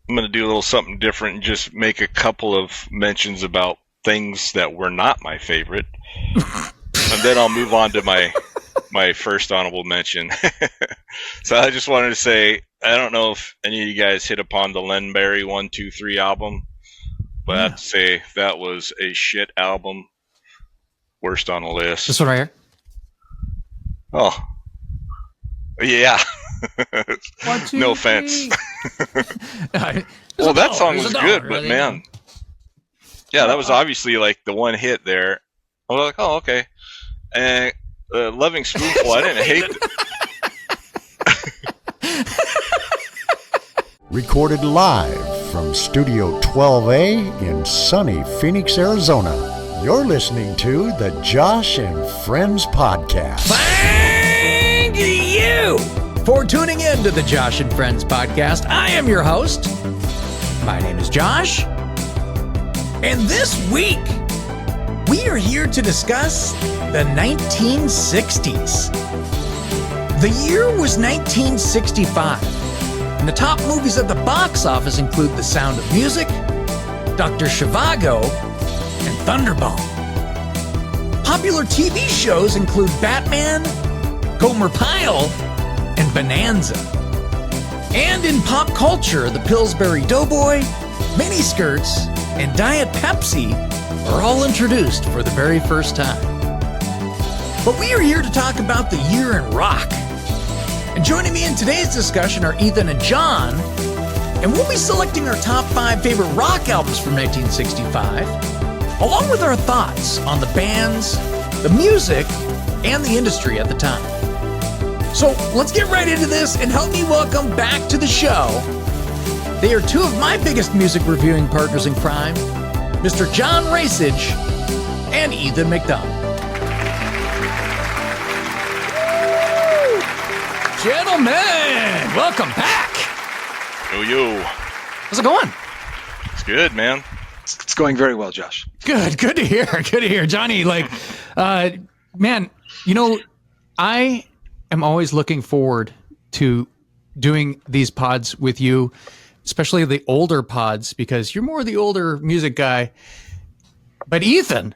I'm going to do a little something different and just make a couple of mentions about things that were not my favorite. And then I'll move on to my first honorable mention. So I just wanted to say, I don't know if any of you guys hit upon the Len Barry 1-2-3 album, but I have to say that was a shit album. Worst on the list. This one right here? Oh. Yeah. 1, 2, no offense. Well, that song was good, but man. Yeah, that was obviously like the one hit there. I was like, oh, okay. And Loving Spoonful, I didn't hate it. Recorded live from Studio 12A in sunny Phoenix, Arizona. You're listening to the Josh and Friends Podcast. Thank you for tuning in to the Josh and Friends Podcast. I am your host. My name is Josh. And this week, we are here to discuss the 1960s. The year was 1965. And the top movies at the box office include The Sound of Music, Dr. Zhivago, and Thunderball. Popular TV shows include Batman, Gomer Pyle, and Bonanza. And in pop culture, the Phillsbury Doughboy, miniskirts, and Diet Pepsi are all introduced for the very first time. But we are here to talk about the year in rock. And joining me in today's discussion are Ethan and John, and we'll be selecting our top 5 favorite rock albums from 1965, along with our thoughts on the bands, the music, and the industry at the time. So let's get right into this and help me welcome back to the show. They are 2 of my biggest music reviewing partners in crime, Mr. John Racich and Ethan McDonald. Woo! Gentlemen, welcome back. Yo. How's it going? It's good, man. It's going very well, Josh. Good to hear. Johnny, man, I am always looking forward to doing these pods with you, especially the older pods, because you're more the older music guy. But Ethan,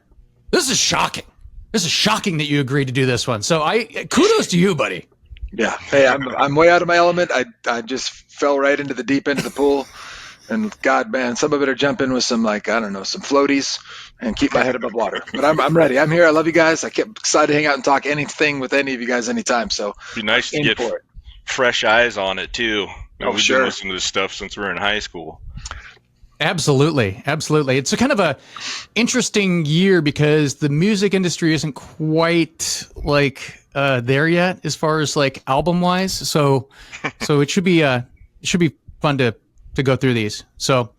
this is shocking. This is shocking that you agreed to do this one. So kudos to you, buddy. Yeah. Hey, I'm way out of my element. I just fell right into the deep end of the pool. And God, man, some of it are jumping with some, some floaties and keep my head above water. But I'm ready. I'm here. I love you guys. I kept excited to hang out and talk anything with any of you guys anytime. So it'd be nice to get fresh eyes on it too. We've been listening to this stuff since we were in high school. Absolutely. It's a kind of a interesting year because the music industry isn't quite there yet as far as album wise. So it should be fun to go through these. So,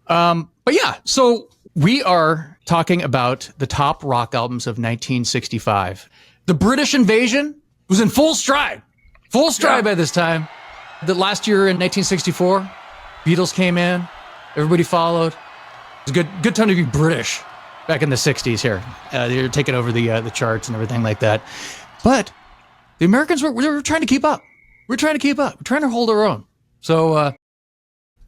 but yeah, so we are talking about the top rock albums of 1965. The British invasion was in full stride by this time. The last year in 1964, Beatles came in, everybody followed. It was a good time to be British back in the 60s here. They were taking over the charts and everything like that. But the Americans were trying to keep up. We're trying to hold our own. So,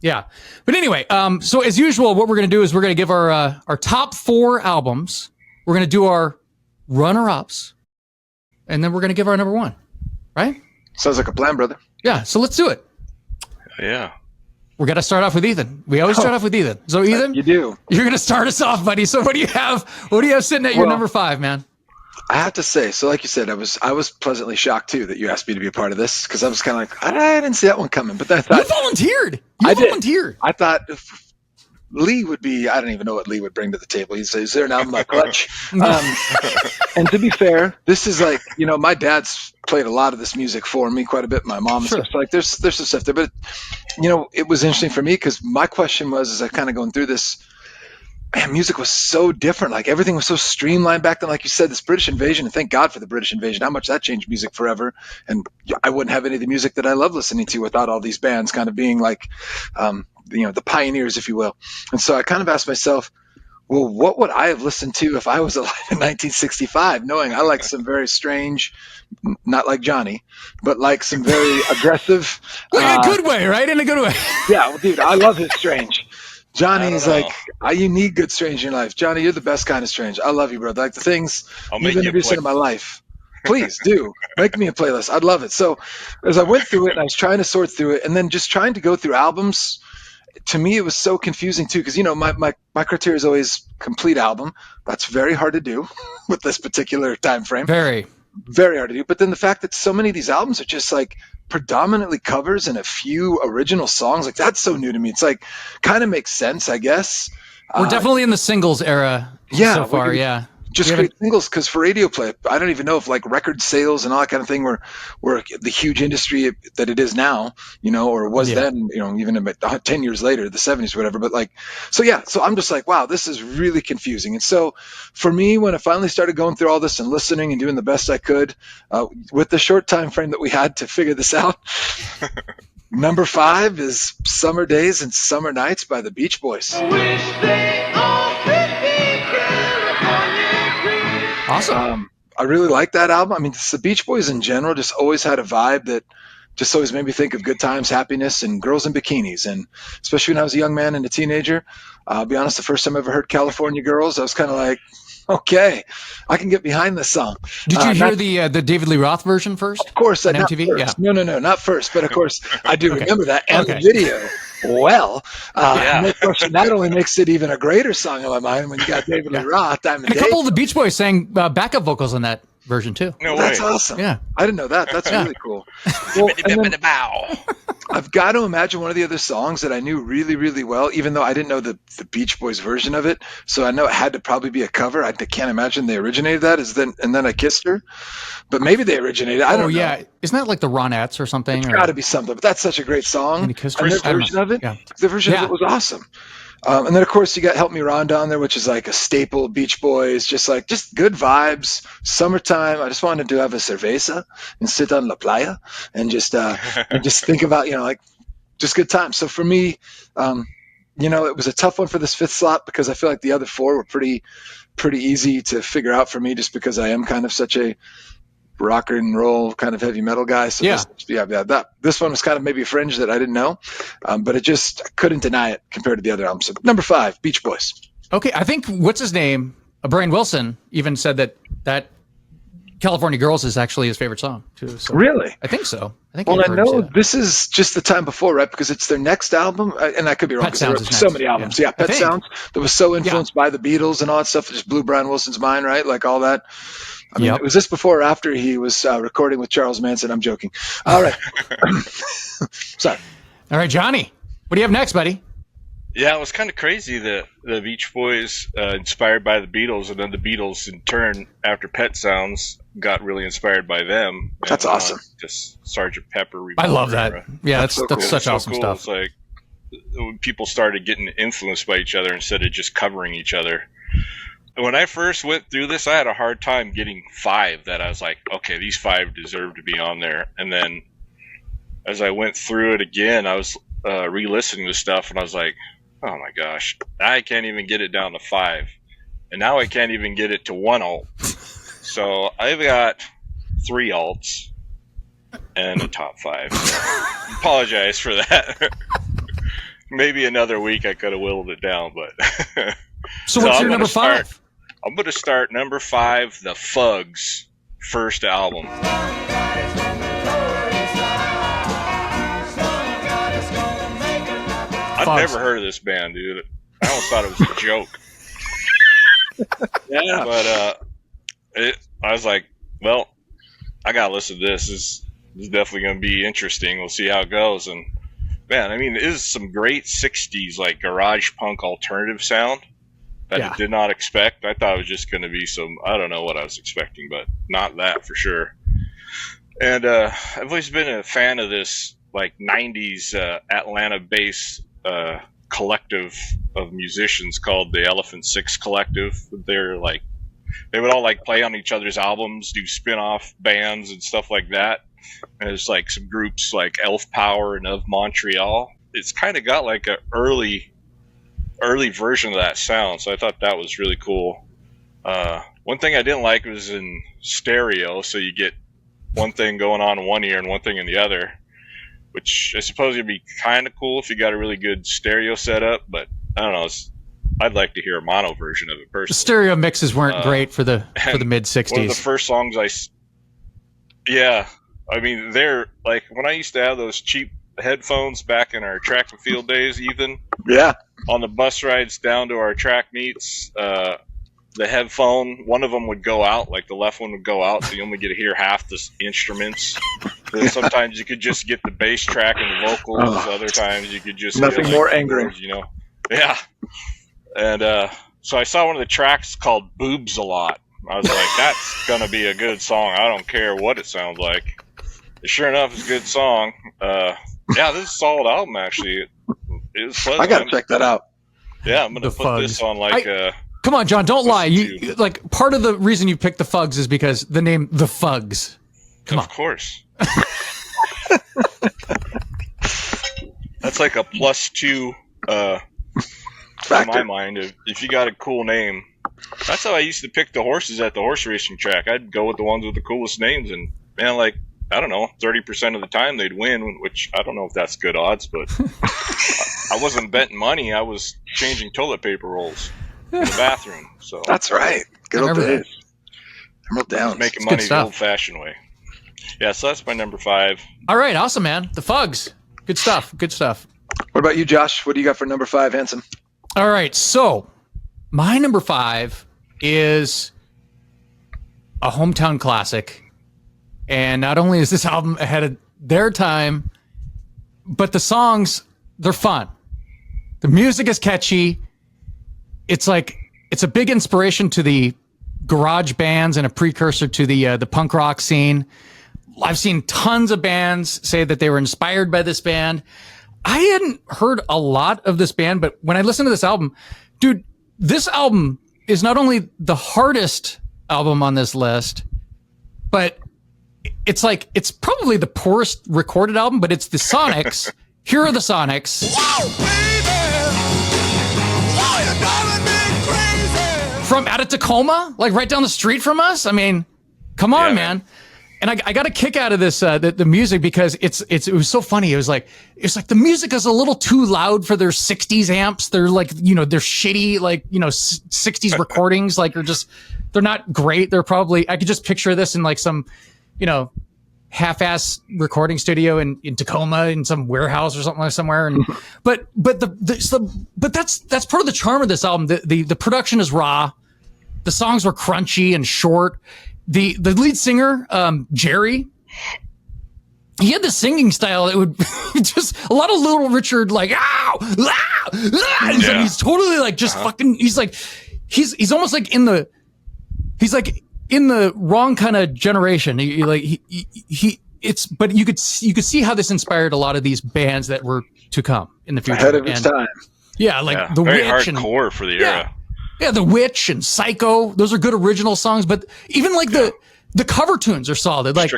yeah. But anyway, so as usual, what we're going to do is we're going to give our top 4 albums. We're going to do our runner-ups, and then we're going to give our number 1. Right? Sounds like a plan, brother. Yeah, so let's do it. Yeah. We're going to start off with Ethan. We always start off with Ethan. So Ethan, you do. You're going to start us off, buddy. So what do you have sitting at your number 5, man? I have to say, so like you said, I was pleasantly shocked too that you asked me to be a part of this, because I was kind of like, I didn't see that one coming. But then I thought you volunteered. I thought Lee would be. I don't even know what Lee would bring to the table. He'd say, "Is there an album like Clutch?" And to be fair, this is my dad's played a lot of this music for me quite a bit. My mom, sure. So there's some stuff there, but it was interesting for me because my question was, as I kind of going through this. Man, music was so different. Everything was so streamlined back then. Like you said, this British invasion, and thank God for the British invasion, how much that changed music forever. And I wouldn't have any of the music that I love listening to without all these bands kind of being the pioneers, if you will. And so I kind of asked myself, well, what would I have listened to if I was alive in 1965? Knowing I like some very strange, not like Johnny, but like some very aggressive. In a good way, right? In a good way. Yeah, well, dude, I love his strange. Johnny's I don't like, you need good strange in your life. Johnny, you're the best kind of strange. I love you, brother. Like the things I'll you've make you a introduced play. into my life. Please do make me a playlist. I'd love it. So as I went through it and I was trying to sort through it and then just trying to go through albums, to me, it was so confusing too. Cause my criteria is always complete album. That's very hard to do with this particular time frame. Very. Very hard to do. But then the fact that so many of these albums are just like predominantly covers and a few original songs, like that's so new to me. It's like kind of makes sense, I guess. We're definitely in the singles era so far, yeah. Just great singles, because for radio play, I don't even know if like record sales and all that kind of thing were the huge industry that it is now, or was then, even about 10 years later, the 70s or whatever. But like, so I'm just like, wow, this is really confusing. And so for me, when I finally started going through all this and listening and doing the best I could with the short time frame that we had to figure this out, number 5 is Summer Days and Summer Nights by the Beach Boys. Awesome. I really like that album. I mean, the Beach Boys in general just always had a vibe that just always made me think of good times, happiness, and girls in bikinis. And especially when I was a young man and a teenager, I'll be honest, the first time I ever heard California Girls, I was kind of like, okay, I can get behind this song. Did you hear the David Lee Roth version first? Of course, on not MTV. First. Yeah. No, not first. But of course, I do Okay. remember that and Okay. the video. Well, Yeah. no question, that only makes it even a greater song in my mind when you got David Lee Roth, Diamond And a Dave. couple of the Beach Boys sang backup vocals on that version too. No That's way. awesome. Yeah. I didn't know that. That's really cool. Well, and then I've got to imagine one of the other songs that I knew really, really well, even though I didn't know the Beach Boys version of it. So I know it had to probably be a cover. I can't imagine they originated that. And then I Kissed Her. But maybe they originated. I don't know. yeah. Isn't that like the Ronettes or something? It's or- got to be something. But that's such a great song. Maybe Kissed And Her? their I don't version know. of it, Yeah. the version of Yeah. it was awesome. And then, of course, you got Help Me Rhonda on there, which is like a staple Beach Boys, just good vibes. Summertime. I just wanted to have a cerveza and sit on la playa and just think about, just good times. So for me, it was a tough one for this 5th slot because I feel like the other 4 were pretty easy to figure out for me just because I am kind of such a rock and roll kind of heavy metal guy. So Yeah. this one was kind of maybe a fringe that I didn't know, but I couldn't deny it compared to the other albums. So number 5, Beach Boys. Okay, I think what's his name? Brian Wilson even said that California Girls is actually his favorite song too. So Really? I think so. I think Well, I've I heard him say know that. this is just the time before, right? Because it's their next album, and I could be wrong. Pet 'Cause there Sounds were is so next. many albums. Yeah. Yeah, Pet I think. Sounds that was so influenced by the Beatles and all that stuff. It just blew Brian Wilson's mind, right? Like all that. I mean, Yep. was this before or after he was recording with Charles Manson? I'm joking. All right. Sorry. All right, Johnny, what do you have next, buddy? Yeah, it was kind of crazy that the Beach Boys inspired by the Beatles, and then the Beatles in turn, after Pet Sounds, got really inspired by them. That's awesome. Just Sgt. Pepper. I love that. Revolver. Yeah, That's that's so cool. such So awesome cool. stuff. It's like when people started getting influenced by each other instead of just covering each other. When I first went through this, I had a hard time getting 5 that I was like, okay, these 5 deserve to be on there. And then as I went through it again, I was re-listening to stuff, and I was like, oh my gosh, I can't even get it down to 5. And now I can't even get it to 1 alt. So I've got 3 alts and a top 5. So apologize for that. Maybe another week I could have whittled it down, but So what's I'm your gonna number 5? I'm going to start number 5, the Fugs' first album. I've Fugs. never heard of this band, dude. I almost thought it was a joke. Yeah. But I was like, well, I got to listen to this. This is definitely going to be interesting. We'll see how it goes. And man, I mean, it is some great 60s like garage punk alternative sound that Yeah. I did not expect. I thought it was just going to be some, I don't know what I was expecting, but not that for sure. And I've always been a fan of this like 90s Atlanta-based collective of musicians called the Elephant Six Collective. They're like, they would all like play on each other's albums, do spin-off bands and stuff like that. And there's like some groups like Elf Power and Of Montreal. It's kind of got like a early early version of that sound, so I thought that was really cool. One thing I didn't like was in stereo, so you get one thing going on in one ear and one thing in the other, which I suppose would be kind of cool if you got a really good stereo setup, but I don't know. I'd like to hear a mono version of it personally. The stereo mixes weren't great for the mid '60s. One of the first songs I mean, they're like when I used to have those cheap headphones back in our track and field days, Ethan. Yeah. On the bus rides down to our track meets, the headphone, one of them would go out, like the left one would go out, so you only get to hear half the instruments. Then sometimes you could just get the bass track and the vocals. Other times you could just nothing get, more angering, you know. Yeah. And so I saw one of the tracks called "Boobs a Lot." I was like, that's gonna be a good song. I don't care what it sounds like. And sure enough, it's a good song. Yeah, this is a solid album actually. It was pleasant. I gotta check that out. Yeah, I'm gonna put this on like. Come on, John, don't lie. You like part of the reason you picked the Fugs is because the name The Fugs. Come on. Of course. That's like a +2 in my mind. If you got a cool name, that's how I used to pick the horses at the horse racing track. I'd go with the ones with the coolest names, and man, like I don't know, 30% of the time they'd win, which I don't know if that's good odds, but I wasn't betting money. I was changing toilet paper rolls in the bathroom. So that's right. Good old days. Emerald Downs. Making money the old-fashioned way. Yeah, so that's my number 5. All right, awesome, man. The Fugs. Good stuff. Good stuff. What about you, Josh? What do you got for number 5, handsome? All right, so my number 5 is a hometown classic. And not only is this album ahead of their time, but the songs, they're fun. The music is catchy. It's like, it's a big inspiration to the garage bands and a precursor to the punk rock scene. I've seen tons of bands say that they were inspired by this band. I hadn't heard a lot of this band, but when I listened to this album, dude, this album is not only the hardest album on this list, but it's like, it's probably the poorest recorded album, but it's the Sonics. Here are the Sonics. Wow, baby! Oh, you're driving me crazy! From out of Tacoma, like right down the street from us. I mean, come on, man. And I got a kick out of this, the music, because it was so funny. It's like the music is a little too loud for their 60s amps. They're like, they're shitty, like, 60s recordings. Like they're not great. They're probably, I could just picture this in like some, half-ass recording studio in Tacoma in some warehouse or something like somewhere. And, but that's part of the charm of this album. The production is raw. The songs were crunchy and short. The lead singer, Jerry, he had this singing style that would just a lot of Little Richard, like, ow, ow, ow. Yeah. He's totally like just fucking, he's like, he's almost like he's like in the wrong kind of generation. But you could see how this inspired a lot of these bands that were to come in the future. Ahead of its time. Yeah. Like the very Witch hardcore for the era. Yeah, The Witch and Psycho, those are good original songs, but even like the cover tunes are solid. Like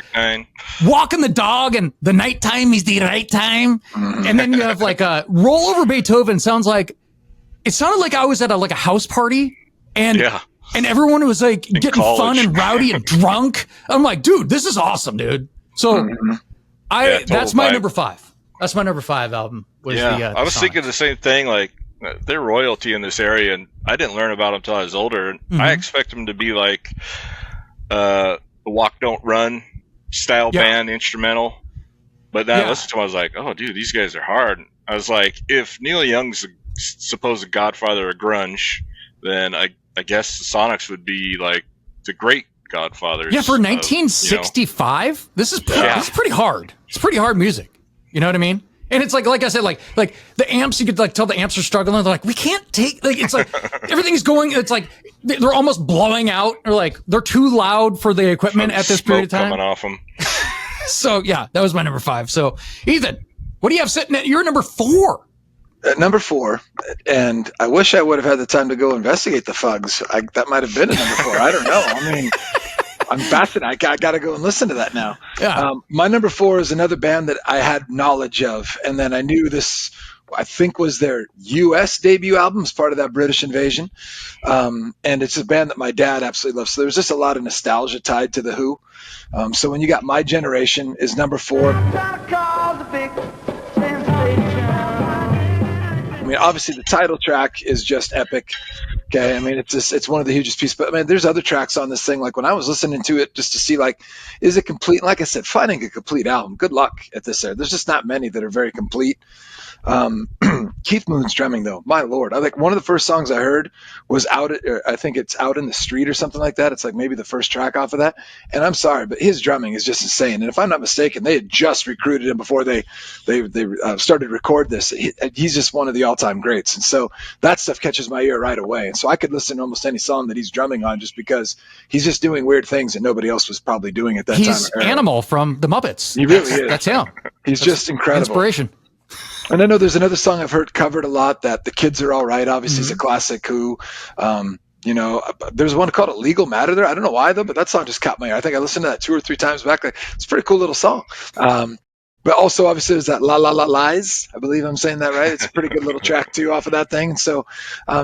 Walking the Dog and The Nighttime is the Right Time. And then you have like Roll Over Beethoven it sounded like I was at a house party and everyone was like getting fun and rowdy and drunk. I'm like, dude, this is awesome, dude. So that's my number 5. That's my number 5 album. I was thinking the same thing, like they're royalty in this area, and I didn't learn about them until I was older. And I expect them to be like the Walk Don't Run style band instrumental. But then I listened to them, I was like, oh, dude, these guys are hard. I was like, if Neil Young's the supposed godfather of grunge, then I guess the Sonics would be like the great godfathers. Yeah, for 1965, this is pretty hard. It's pretty hard music. You know what I mean? And it's like I said, like the amps, you could like tell the amps are struggling. They're like, we can't take, like, it's like everything's going, it's like they're almost blowing out, or like they're too loud for the equipment at this period of time. Coming off them. So yeah, that was my number 5. So Ethan, what do you have sitting at your number 4? Number 4, and I wish I would have had the time to go investigate the Fugs. That might have been a number 4. I don't know. I mean, I'm fascinated. I got to go and listen to that now. Yeah. My number 4 is another band that I had knowledge of, and then I knew this I think was their U.S. debut album as part of that British invasion. And it's a band that my dad absolutely loves. So there's just a lot of nostalgia tied to The Who. So when you got My Generation is number 4. I mean, obviously the title track is just epic. Okay, I mean, it's one of the hugest pieces. But I mean, there's other tracks on this thing. Like when I was listening to it, just to see like, is it complete? Like I said, finding a complete album. Good luck at this. There's just not many that are very complete. Keith Moon's drumming, though, my lord! I think one of the first songs I heard was I think it's Out in the Street or something like that. It's like maybe the first track off of that. And I'm sorry, but his drumming is just insane. And if I'm not mistaken, they had just recruited him before they started to record this. He's just one of the all-time greats, and so that stuff catches my ear right away. And so I could listen to almost any song that he's drumming on just because he's just doing weird things that nobody else was probably doing at that time. He's Animal from the Muppets. He really is. That's him. That's just incredible. Inspiration. And I know there's another song I've heard covered a lot, that The Kids Are All Right, obviously is a classic Who. There's one called A Legal Matter there. I don't know why, though, but that song just caught my ear. I think I listened to that 2 or 3 times back. It's a pretty cool little song. But also, obviously, there's that La La La Lies. I believe I'm saying that right. It's a pretty good little track, too, off of that thing. So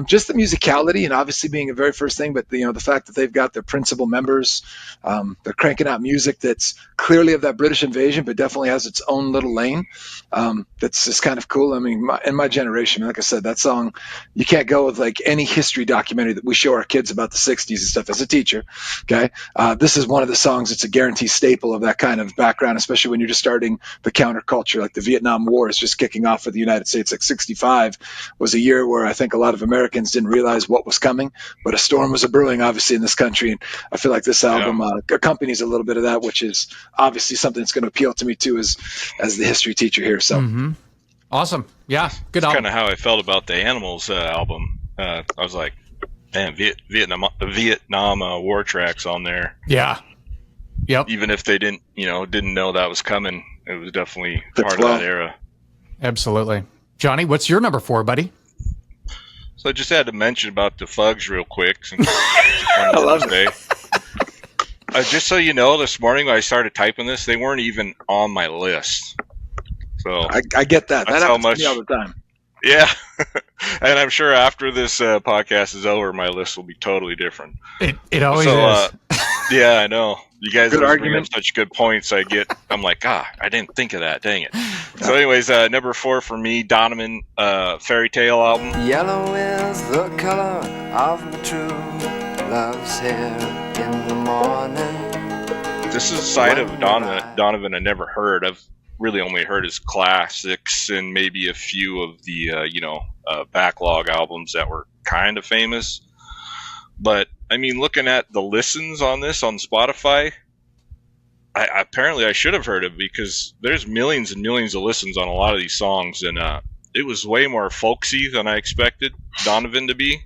just the musicality and obviously being a very first thing, but, the fact that they've got their principal members, they're cranking out music that's clearly of that British invasion, but definitely has its own little lane. That's just kind of cool. I mean, in my generation, like I said, that song, you can't go with like any history documentary that we show our kids about the 60s and stuff as a teacher. Okay. This is one of the songs that's a guaranteed staple of that kind of background, especially when you're just starting the counterculture. Like the Vietnam War is just kicking off for the United States. Like 65 was a year where I think a lot of Americans didn't realize what was coming, but a storm was brewing, obviously, in this country. And I feel like this album accompanies a little bit of that, which is obviously something that's going to appeal to me too, as the history teacher here. So Awesome. Yeah. Good That's album. kind of how I felt about the Animals album. I was like, man, Vietnam War tracks on there. Yeah. Yep. Even if they didn't know that was coming, it was definitely part of that era. Absolutely. Johnny, what's your number 4, buddy? So I just had to mention about the Fugs real quick. Since I love it. Just so you know, this morning when I started typing this, they weren't even on my list. So I get that. That how happens much to me all the time. Yeah, and I'm sure after this podcast is over, my list will be totally different. It always is. Yeah, I know. You guys Good always bring argument. up such good points. I'm like, I didn't think of that. Dang it. So anyways, number 4 for me, Donovan Fairy Tale album. Yellow is the color of the true love's hair in the morning. This is a side of Donovan I never heard. I've really only heard his classics and maybe a few of the backlog albums that were kind of famous. But I mean, looking at the listens on this on Spotify, apparently I should have heard it, because there's millions and millions of listens on a lot of these songs, and it was way more folksy than I expected Donovan to be,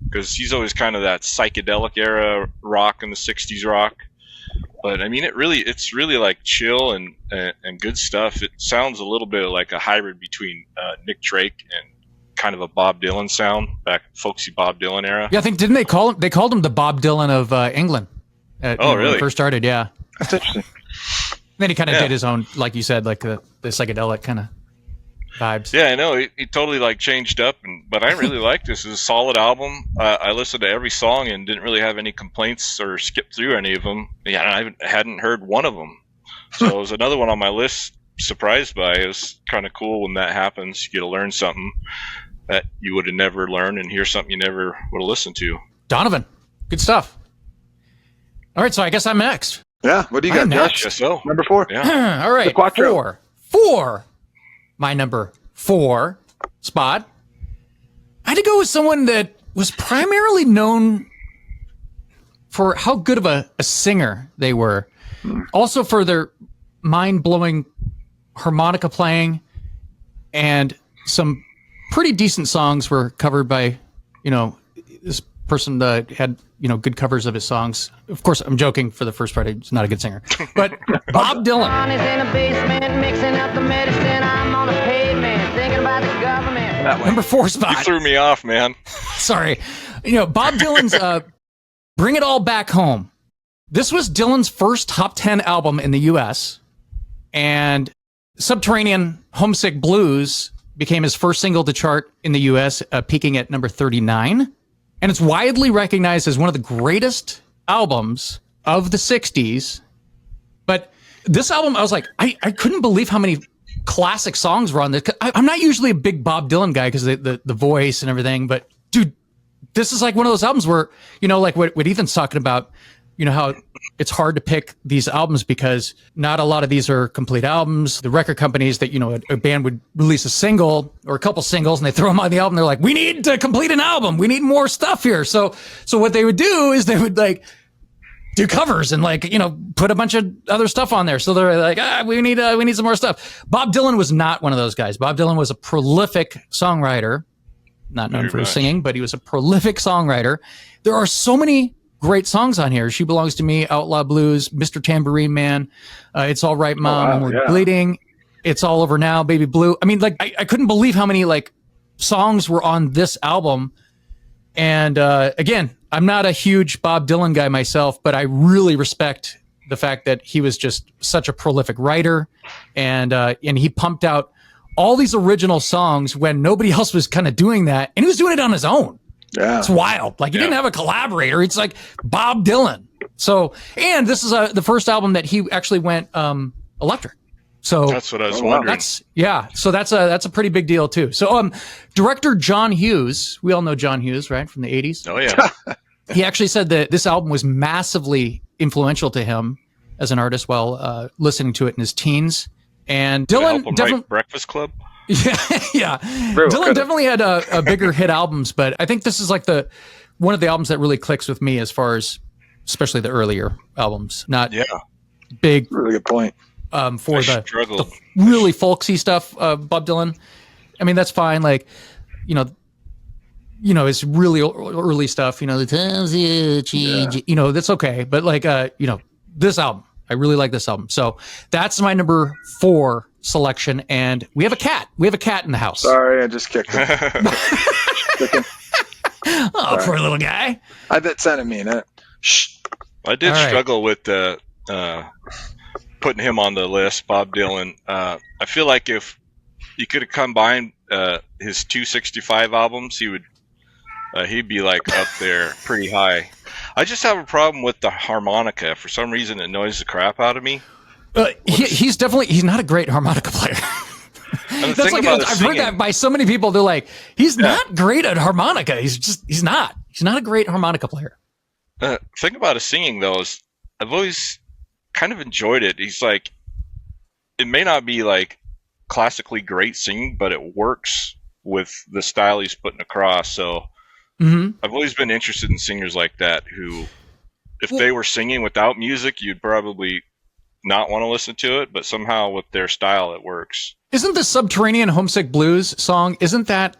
because he's always kind of that psychedelic era rock and the 60s rock. But I mean, it's really like chill and good stuff. It sounds a little bit like a hybrid between Nick Drake and kind of a Bob Dylan sound, back folksy Bob Dylan era. Yeah, I think, they called him the Bob Dylan of England. Really? When he first started, yeah. That's interesting. Then he kind of did his own, like you said, like the psychedelic kind of vibes. Yeah, I know. He totally like changed up, but I really like this. It's a solid album. I listened to every song and didn't really have any complaints or skipped through any of them. Yeah, I hadn't heard one of them. So it was another one on my list. Surprised by. It was kind of cool when that happens. You get to learn something that you would have never learned and hear something you never would have listened to. Donovan, good stuff. All right, so I guess I'm next. Yeah. What do you got, I'm Josh? next. Guess so. Number 4. Yeah. All right, The Quattro. 4. My number 4 spot. I had to go with someone that was primarily known for how good of a singer they were. Also for their mind-blowing harmonica playing, and some pretty decent songs were covered by, this person that had, good covers of his songs. Of course, I'm joking for the first part. He's not a good singer. But Bob Dylan. Is in a basement mixing up the medicine. I'm on a pavement thinking about the government. Number 4 You spot. threw me off, man. Sorry. Bob Dylan's Bring It All Back Home. This was Dylan's first top 10 album in the U.S. And Subterranean Homesick Blues became his first single to chart in the U.S., peaking at number 39. And it's widely recognized as one of the greatest albums of the 60s. But this album, I was like, I couldn't believe how many classic songs were on this. I'm not usually a big Bob Dylan guy because the voice and everything, but dude, this is like one of those albums where, like what Ethan's talking about, how it's hard to pick these albums because not a lot of these are complete albums. The record companies that, a band would release a single or a couple singles and they throw them on the album. They're like, we need to complete an album. We need more stuff here. So what they would do is they would like do covers and like, put a bunch of other stuff on there. So they're like, we need some more stuff. Bob Dylan was not one of those guys. Bob Dylan was a prolific songwriter, not known for his singing, but he was a prolific songwriter. There are so many great songs on here. She Belongs to Me, Outlaw Blues, Mr. Tambourine Man, It's All Right, Mom, and We're Bleeding, It's All Over Now, Baby Blue. I mean, like, I couldn't believe how many like songs were on this album. And again, I'm not a huge Bob Dylan guy myself, but I really respect the fact that he was just such a prolific writer, and he pumped out all these original songs when nobody else was kind of doing that, and he was doing it on his own. Yeah, it's wild. Like he didn't have a collaborator. It's like Bob Dylan. So, and this is the first album that he actually went electric. So that's what I was wondering. So that's a pretty big deal too. So director John Hughes, we all know John Hughes, right, from the 80s. Oh yeah. He actually said that this album was massively influential to him as an artist while listening to it in his teens. And Dylan definitely Breakfast Club. Yeah. Dylan definitely had a bigger hit albums, but I think this is like one of the albums that really clicks with me as far as especially the earlier albums. Not big. Really good point. For the really folksy stuff, Bob Dylan. I mean, that's fine. Like, it's really early stuff. The times you change. That's okay. But like, this album, I really like this album. So that's my number 4 selection. And we have a cat. We have a cat in the house. Sorry, I just kicked him. Oh, poor little guy. I bet sounded mean. Shh. I did struggle with putting him on the list, Bob Dylan. I feel like if you could have combined his 265 albums, he'd be like up there pretty high. I just have a problem with the harmonica. For some reason, it annoys the crap out of me. He's not a great harmonica player. That's like I've heard that by so many people. They're like, he's not great at harmonica. He's not a great harmonica player. Thing about his singing though is I've always kind of enjoyed it. He's like, it may not be like classically great singing, but it works with the style he's putting across. So I've always been interested in singers like that who, if they were singing without music, you'd probably not want to listen to it, but somehow with their style, it works. Isn't the Subterranean Homesick Blues song, isn't that,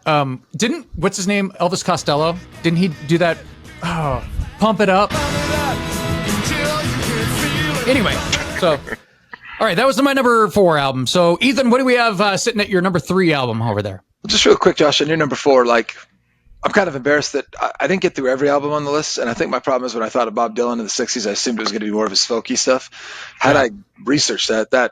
what's his name? Elvis Costello? Didn't he do that? Oh, Pump It Up. Anyway, so, all right, that was my number 4 album. So, Ethan, what do we have sitting at your number 3 album over there? Just real quick, Josh, on your number 4, like, I'm kind of embarrassed that I didn't get through every album on the list, and I think my problem is when I thought of Bob Dylan in the 60s, I assumed it was going to be more of his folky stuff. Had I researched that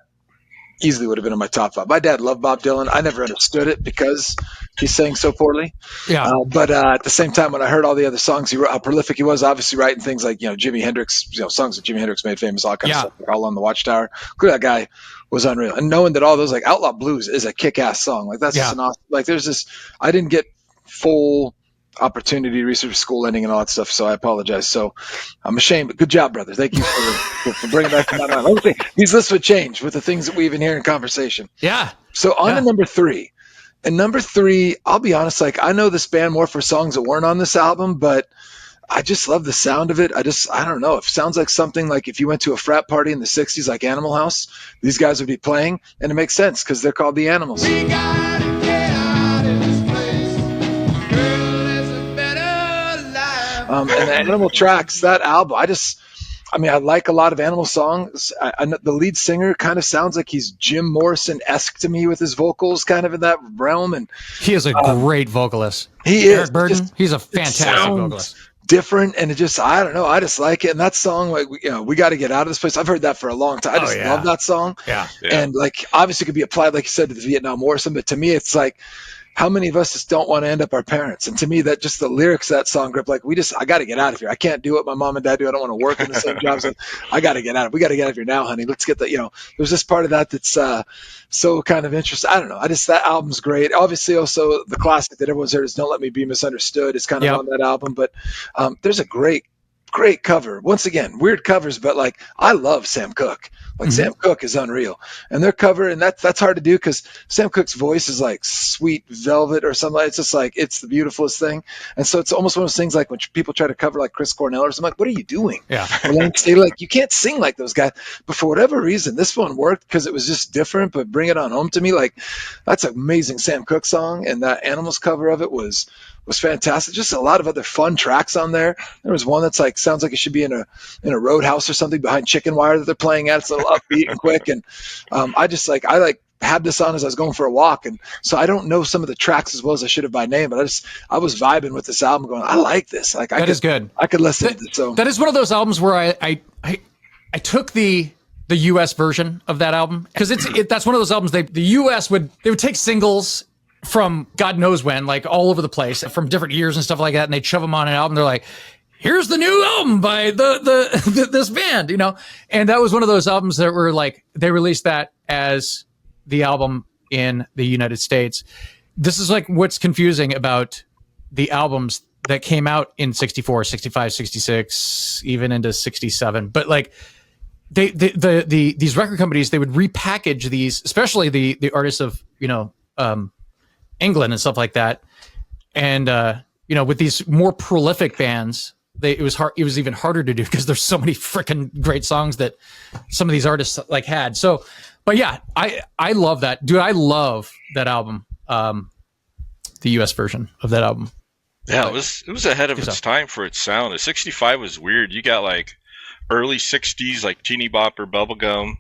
easily would have been in my top 5. My dad loved Bob Dylan. I never understood it because he sang so poorly. Yeah. But at the same time, when I heard all the other songs he wrote, how prolific he was, obviously writing things like, Jimi Hendrix, songs that Jimi Hendrix made famous, all kinds of stuff, like All on the Watchtower. That guy was unreal. And knowing that all those, like Outlaw Blues is a kick-ass song. Like that's just an awesome, like there's this, I didn't get full opportunity to research school ending and all that stuff, so I apologize. So I'm ashamed, but good job, brother. Thank you for bringing that to my mind. These lists would change with the things that we even hear in conversation. Yeah. So on to number 3. And number 3, I'll be honest, like I know this band more for songs that weren't on this album, but I just love the sound of it. I don't know. It sounds like something like if you went to a frat party in the 60s, like Animal House, these guys would be playing, and it makes sense because they're called the Animals. We gotta get out of this place. Girl, there's a better life. And the Animal Tracks, that album, I like a lot of Animal songs. The lead singer kind of sounds like he's Jim Morrison-esque to me with his vocals, kind of in that realm. And he is a great vocalist. He Eric is. Burden, he's a fantastic vocalist. different, and it just, I don't know, I just like it. And that song, like, we got to get out of this place. I've heard that for a long time. I just love that song. Yeah. And like, obviously it could be applied, like you said, to the Vietnam War or something, but to me, it's like, how many of us just don't want to end up our parents? And to me, that just the lyrics of that song grip, like, I got to get out of here. I can't do what my mom and dad do. I don't want to work in the same jobs. I got to get out. We got to get out of here now, honey. Let's get that. There's this part of that that's so kind of interesting. I don't know. That album's great. Obviously, also the classic that everyone's heard is "Don't Let Me Be Misunderstood." It's kind of on that album, but there's a great cover. Once again, weird covers, but like, I love Sam Cooke. Like, Sam Cooke is unreal, and their cover, and that's hard to do because Sam Cooke's voice is like sweet velvet or something. It's just like, it's the beautifulest thing. And so it's almost one of those things, like when people try to cover like Chris Cornell or something, like, what are you doing? Yeah. Like, you can't sing like those guys. But for whatever reason, this one worked because it was just different. But Bring It On Home to me, like, that's an amazing Sam Cooke song, and that Animals cover of it was fantastic. Just a lot of other fun tracks on there. There was one that's like, sounds like it should be in a roadhouse or something behind chicken wire that they're playing at. It's a little upbeat and quick. And I had this on as I was going for a walk. And so I don't know some of the tracks as well as I should have by name, but I was vibing with this album going, I like this. Like, is good. I could listen to this. So that is one of those albums where I took the US version of that album, because that's one of those albums the US would take singles from God knows when, like all over the place, from different years and stuff like that, and they'd shove them on an album. They're like, here's the new album by this band, and that was one of those albums that were like, they released that as the album in the United States. This is like what's confusing about the albums that came out in 64, 65, 66, even into 67, but like, these record companies, they would repackage these, especially the artists of England and stuff like that, and with these more prolific bands, it was even harder to do because there's so many freaking great songs that some of these artists like had. So, but yeah, I love that, dude. I love that album, the US version of that album. Yeah, it was ahead of its time for its sound. The 65 was weird. You got like early 60s, like teeny bopper, bubblegum,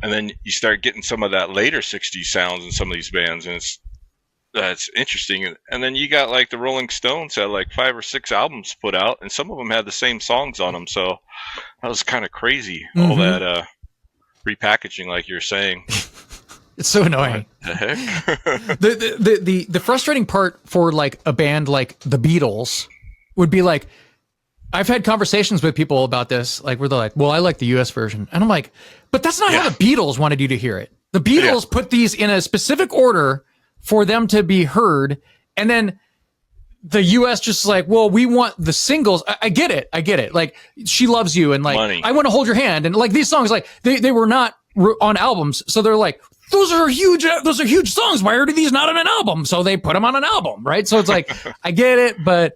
and then you start getting some of that later 60s sounds in some of these bands, and that's interesting. And then you got like the Rolling Stones had like 5 or 6 albums put out, and some of them had the same songs on them. So that was kind of crazy, all that repackaging, like you're saying. It's so annoying. What the heck? the frustrating part for like a band like the Beatles would be like, I've had conversations with people about this, like where they're like, well, I like the US version. And I'm like, but that's not how the Beatles wanted you to hear it. The Beatles put these in a specific order for them to be heard. And then the US just like, well, we want the singles. I get it. Like, She Loves You and like, Money. I Want to Hold Your Hand. And like these songs, like they were not on albums. So they're like, those are huge songs. Why are these not on an album? So they put them on an album. Right. So it's like, I get it. But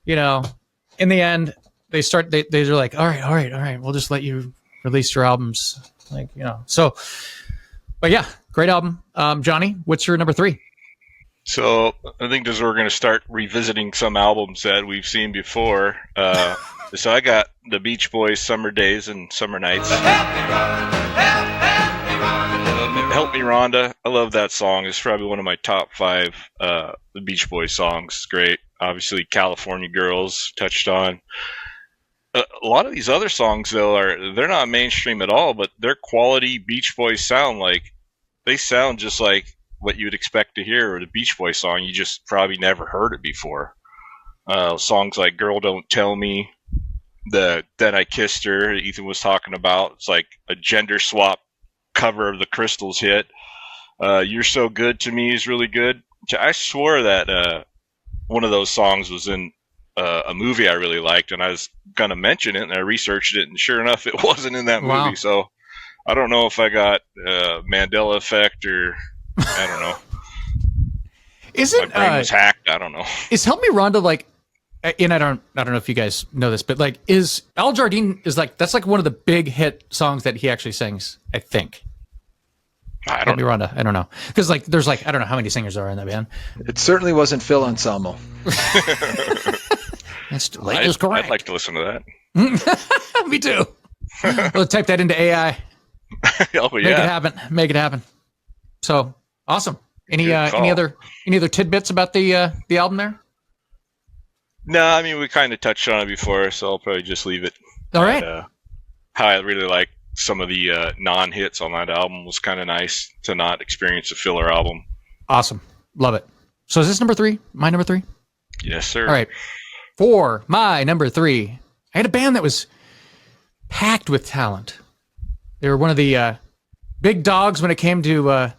in the end, they're like, all right. We'll just let you release your albums. Like, so, but yeah, great album. Johnny, what's your number 3? So I think we're going to start revisiting some albums that we've seen before. So I got the Beach Boys' Summer Days and Summer Nights. Help Me Rhonda. I love that song. It's probably one of my top 5 the Beach Boys songs. It's great. Obviously, California Girls touched on. A lot of these other songs, though, they're not mainstream at all, but they're quality Beach Boys sound. Like, they sound just like what you would expect to hear, or the Beach Boys song. You just probably never heard it before. Songs like Girl Don't Tell Me, Then I Kissed Her, Ethan was talking about. It's like a gender swap cover of the Crystals hit. You're So Good to Me is really good. I swore that one of those songs was in a movie I really liked, and I was going to mention it, and I researched it, and sure enough, it wasn't in that movie. Wow. So I don't know if I got Mandela effect, or I don't know. Isn't my brain was hacked? I don't know. Is Help Me Rhonda like? And I don't know if you guys know this, but like, is Al Jardine that's like one of the big hit songs that he actually sings, I think. Help Me Rhonda. I don't know, because like there's like, I don't know how many singers are in that band. it certainly wasn't Phil Anselmo. That's correct. I'd like to listen to that. Me too. We'll type that into AI. Oh yeah. Make it happen. So awesome. Any other tidbits about the album there? No, I mean, we kind of touched on it before, so I'll probably just leave it. All right. How I really like some of the non-hits on that album was kind of nice to not experience a filler album. Awesome. Love it. So is this number 3? My number 3? Yes, sir. All right. For my number 3, I had a band that was packed with talent. They were one of the big dogs when it came to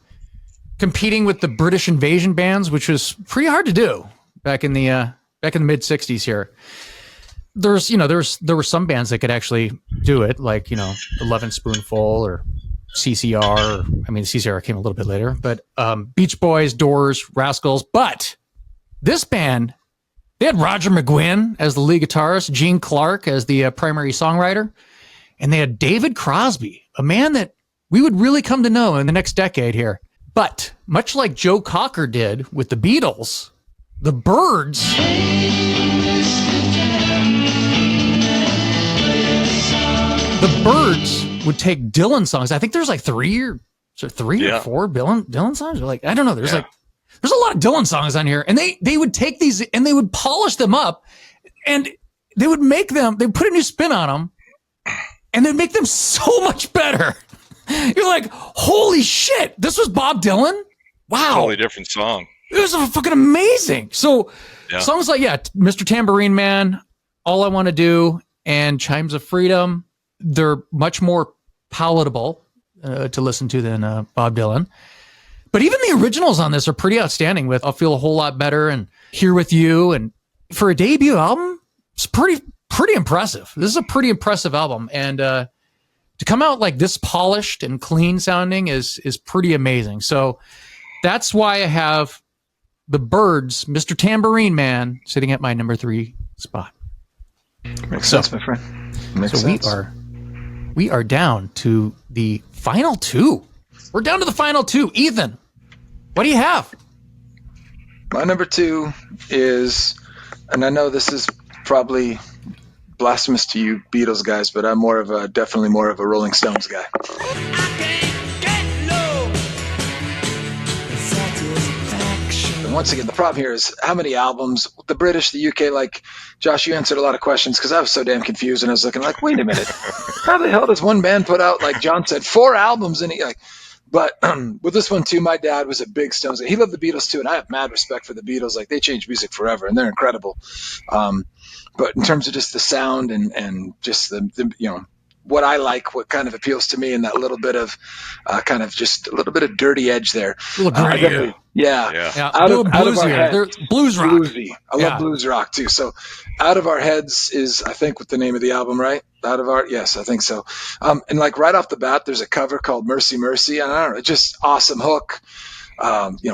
competing with the British invasion bands, which was pretty hard to do back in the mid '60s. Here, there were some bands that could actually do it, like the 11 Spoonful or CCR. I mean, CCR came a little bit later, but Beach Boys, Doors, Rascals. But this band, they had Roger McGuinn as the lead guitarist, Gene Clark as the primary songwriter, and they had David Crosby, a man that we would really come to know in the next decade here. But much like Joe Cocker did with the Beatles, the Byrds would take Dylan songs. I think there's like three or four Dylan songs. Like, I don't know. There's a lot of Dylan songs on here, and they would take these and they would polish them up, and they would put a new spin on them, and they'd make them so much better. You're like, holy shit, this was Bob Dylan? Wow. Totally different song. It was fucking amazing. So songs like, Mr. Tambourine Man, All I Want to Do, and Chimes of Freedom, they're much more palatable to listen to than Bob Dylan. But even the originals on this are pretty outstanding with I'll Feel a Whole Lot Better and Here With You. And for a debut album, it's pretty impressive. This is a pretty impressive album. And to come out like this polished and clean sounding is pretty amazing. So that's why I have the Byrds, Mr. Tambourine Man, sitting at my number 3 spot. Makes sense, my friend. Makes sense. We are down to the final 2. We're down to the final 2. Ethan, what do you have? My number 2 is, and I know this is probably blasphemous to you Beatles guys, but I'm definitely more of a Rolling Stones guy. And once again, the problem here is how many albums, the British, the UK, like, Josh, you answered a lot of questions because I was so damn confused and I was looking like, wait a minute, how the hell does one band put out, like John said, 4 albums? And but with this one too, my dad was a big Stones guy. He loved the Beatles too, and I have mad respect for the Beatles. Like, they changed music forever and they're incredible. But in terms of just the sound and just the what I like, what kind of appeals to me, and that little bit of kind of just a little bit of dirty edge there. A little grittier. Out of our head, blues rock. Bluesy. I love blues rock too. So Out of Our Heads is, I think, what the name of the album, right? Yes, I think so. And like right off the bat, there's a cover called Mercy Mercy. And I don't know, just awesome hook.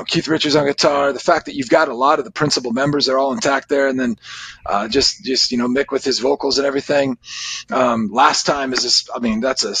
Keith Richards on guitar, the fact that you've got a lot of the principal members are all intact there, and then just Mick with his vocals and everything. Last Time is just, I mean, that's a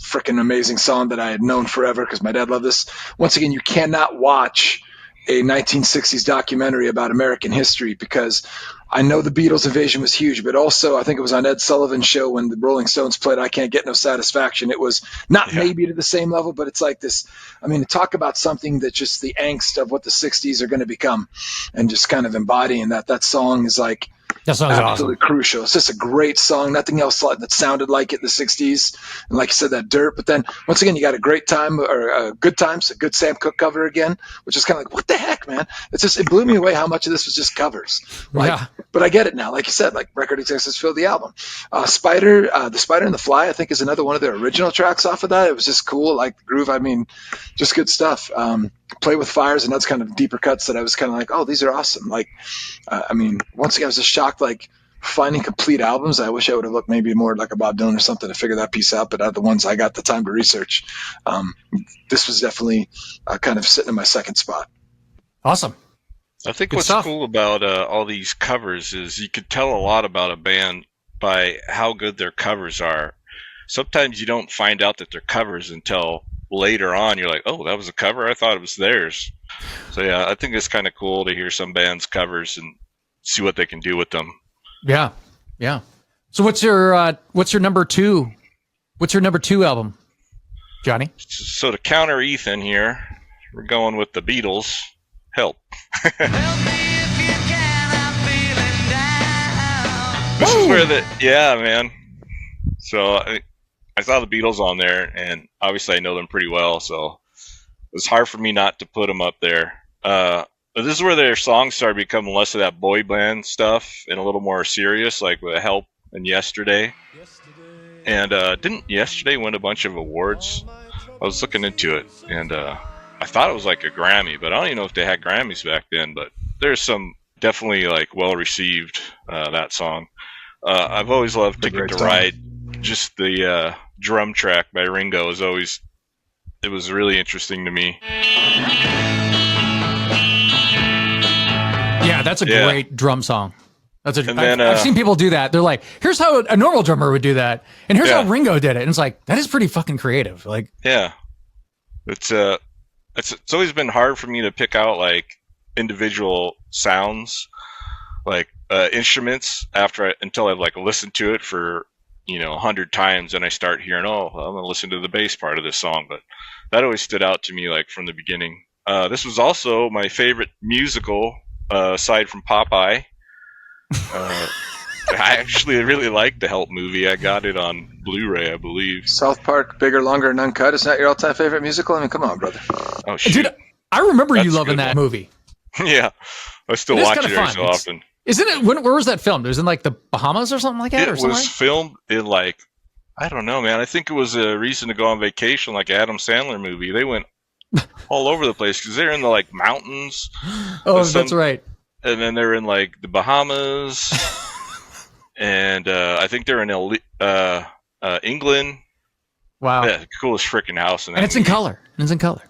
freaking amazing song that I had known forever because my dad loved this. Once again, you cannot watch a 1960s documentary about American history because I know the Beatles invasion was huge, but also I think it was on Ed Sullivan's show when the Rolling Stones played I Can't Get No Satisfaction. It was not maybe to the same level, but it's like this, I mean, to talk about something that just the angst of what the 60s are going to become and just kind of embodying that song is like, that song's absolutely awesome. Crucial. It's just a great song. Nothing else that sounded like it in the 60s. And like you said, that dirt. But then once again, you got a great time or Good Times, a good Sam Cooke cover again, which is kind of like, what the heck, man? It blew me away how much of this was just covers. But I get it now. Like you said, like record executives filled the album. The Spider and the Fly, I think, is another one of their original tracks off of that. It was just cool. Like the groove. I mean, just good stuff. Play with Fires, and that's kind of deeper cuts that I was kind of like, oh, these are awesome. Like, I mean, once again, I was just shocked, like finding complete albums. I wish I would have looked maybe more like a Bob Dylan or something to figure that piece out. But out of the ones I got the time to research, this was definitely kind of sitting in my second spot. Awesome. I think Good what's stuff. cool about all these covers is you could tell a lot about a band by how good their covers are. Sometimes you don't find out that they're covers until later on. You're like, oh, that was a cover? I thought it was theirs. So yeah, I think it's kind of cool to hear some bands' covers and see what they can do with them. Yeah. So what's your number 2? What's your number 2 album, Johnny? So to counter Ethan here, we're going with the Beatles. Help. Help me if you can, I'm feeling down. This is where man. So I saw the Beatles on there, and obviously I know them pretty well, so it was hard for me not to put them up there. But this is where their songs started becoming less of that boy band stuff and a little more serious, like with Help and Yesterday. And didn't Yesterday win a bunch of awards? I was looking into it, and I thought it was like a Grammy, but I don't even know if they had Grammys back then. But there's some definitely like well received, that song. I've always loved Ticket to Ride. Just the drum track by Ringo it was really interesting to me. Yeah, that's a great drum song. I've seen people do that. They're like, here's how a normal drummer would do that, and here's how Ringo did it. And it's like, that is pretty fucking creative. Like, yeah, it's always been hard for me to pick out like individual sounds, like instruments until I've like listened to it for 100 times, and I start hearing, I'm gonna listen to the bass part of this song. But that always stood out to me like from the beginning. This was also my favorite musical aside from Popeye. I actually really liked the Help movie. I got it on Blu-ray, I believe. South Park, Bigger, Longer, and Uncut. Is that your all-time favorite musical? I mean, come on, brother. Oh, shit. Dude, I remember you loving that movie. Yeah, I still watch it every so often. Isn't it? Where was that filmed? It was in like the Bahamas or something like that? It was filmed in like, I don't know, man. I think it was a reason to go on vacation, like Adam Sandler movie. They went all over the place because they're in the like mountains. Oh, that's right. And then they're in like the Bahamas, and I think they're in England. Wow, yeah, coolest freaking house in that. And it's movie. in color.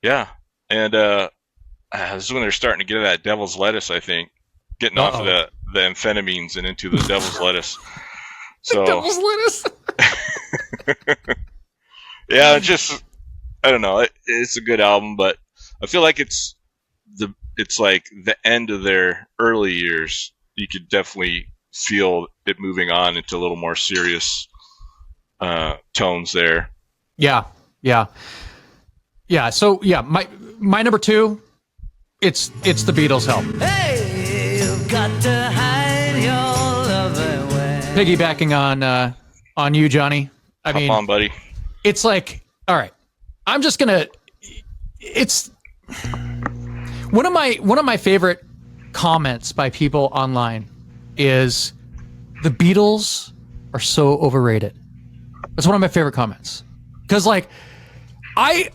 Yeah, and this is when they're starting to get that devil's lettuce. I think getting off of the amphetamines and into the devil's lettuce. So the devil's lettuce. Yeah, it's just I don't know. It's a good album, but I feel like it's like the end of their early years. You could definitely feel it moving on into a little more serious tones there. Yeah. So my number 2, it's the Beatles' Help. Hey, you've got to hide your love away. Piggybacking on you, Johnny. I mean, come on, buddy. It's like, all right, I'm just gonna. It's one of my favorite comments by people online is the Beatles are so overrated. That's one of my favorite comments because like I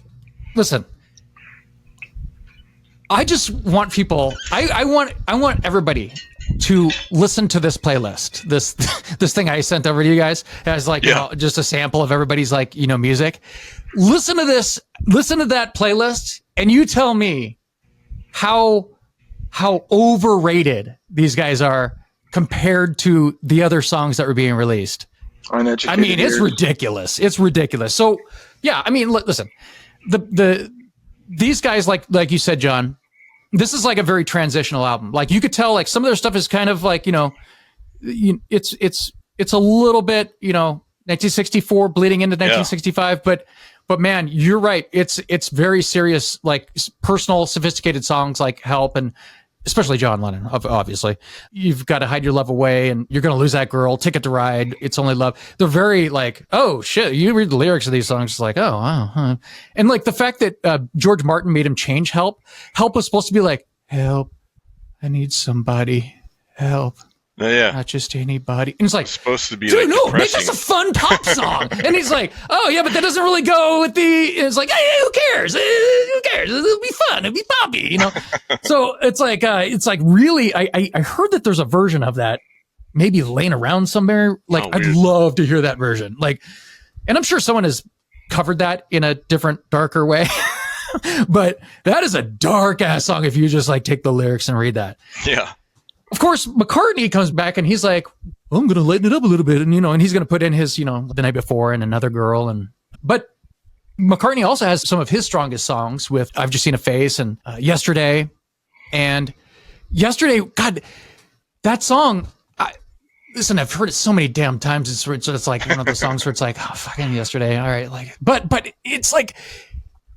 just want people. I want everybody to listen to this playlist. This thing I sent over to you guys as like just a sample of everybody's like music. Listen to this. Listen to that playlist, and you tell me how overrated these guys are compared to the other songs that were being released. I mean, it's ridiculous. It's ridiculous. So yeah, I mean, listen, these guys like you said, John. This is like a very transitional album. Like you could tell, like some of their stuff is kind of like it's a little bit 1964 bleeding into 1965, but man, you're right. It's very serious, like personal, sophisticated songs like Help and especially John Lennon, obviously. You've got to hide your love away and you're going to lose that girl, Ticket to Ride, It's Only Love. They're very like, oh shit, you read the lyrics of these songs, it's like, oh, wow. Huh. And like the fact that George Martin made him change Help was supposed to be like, help, I need somebody, help. Yeah. Not just anybody. And it's like, it's supposed to be dude, like no, depressing. make this a fun pop song. And he's like, oh yeah, but that doesn't really go with the, it's like, hey, who cares? Who cares? It'll be fun. It'll be poppy, So it's like really, I heard that there's a version of that maybe laying around somewhere. Like, I'd love to hear that version. Like, and I'm sure someone has covered that in a different, darker way. But that is a dark ass song if you just like take the lyrics and read that. Yeah. Of course, McCartney comes back and he's like, well, I'm going to lighten it up a little bit. And, and he's going to put in his, The Night Before and Another Girl. But McCartney also has some of his strongest songs with I've Just Seen a Face and Yesterday. And Yesterday, God, that song, listen, I've heard it so many damn times. It's like one of those songs where it's like, oh, fucking Yesterday. All right. Like, but it's like,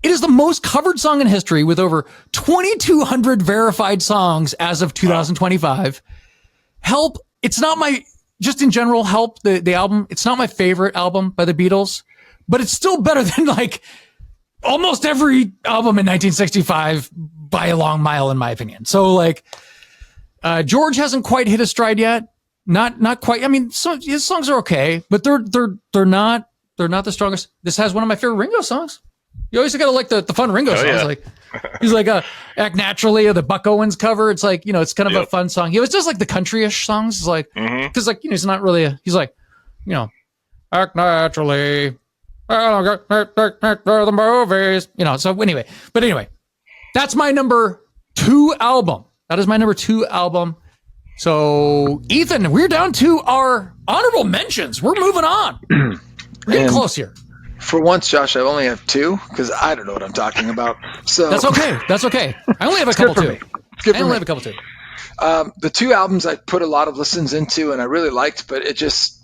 it is the most covered song in history with over 2,200 verified songs as of 2025. Help. It's not my just in general, Help, the album, it's not my favorite album by the Beatles, but it's still better than like almost every album in 1965 by a long mile, in my opinion. So like, George hasn't quite hit a stride yet. Not quite. I mean, his songs are okay, but they're not the strongest. This has one of my favorite Ringo songs. You always gotta like the fun Ringo songs. Yeah. Like he's like Act Naturally, or the Buck Owens cover. It's like, it's kind of a fun song. He was just like the country-ish songs. It's like, because like, he's not really, he's like, Act Naturally, the movies, so anyway, that's my number 2 album. That is my number 2 album. So, Ethan, we're down to our honorable mentions. We're moving on. We're getting close here. For once, Josh, I only have 2 because I don't know what I'm talking about. So That's okay. I only have a couple too. I only have a couple too. The 2 albums I put a lot of listens into and I really liked, but I just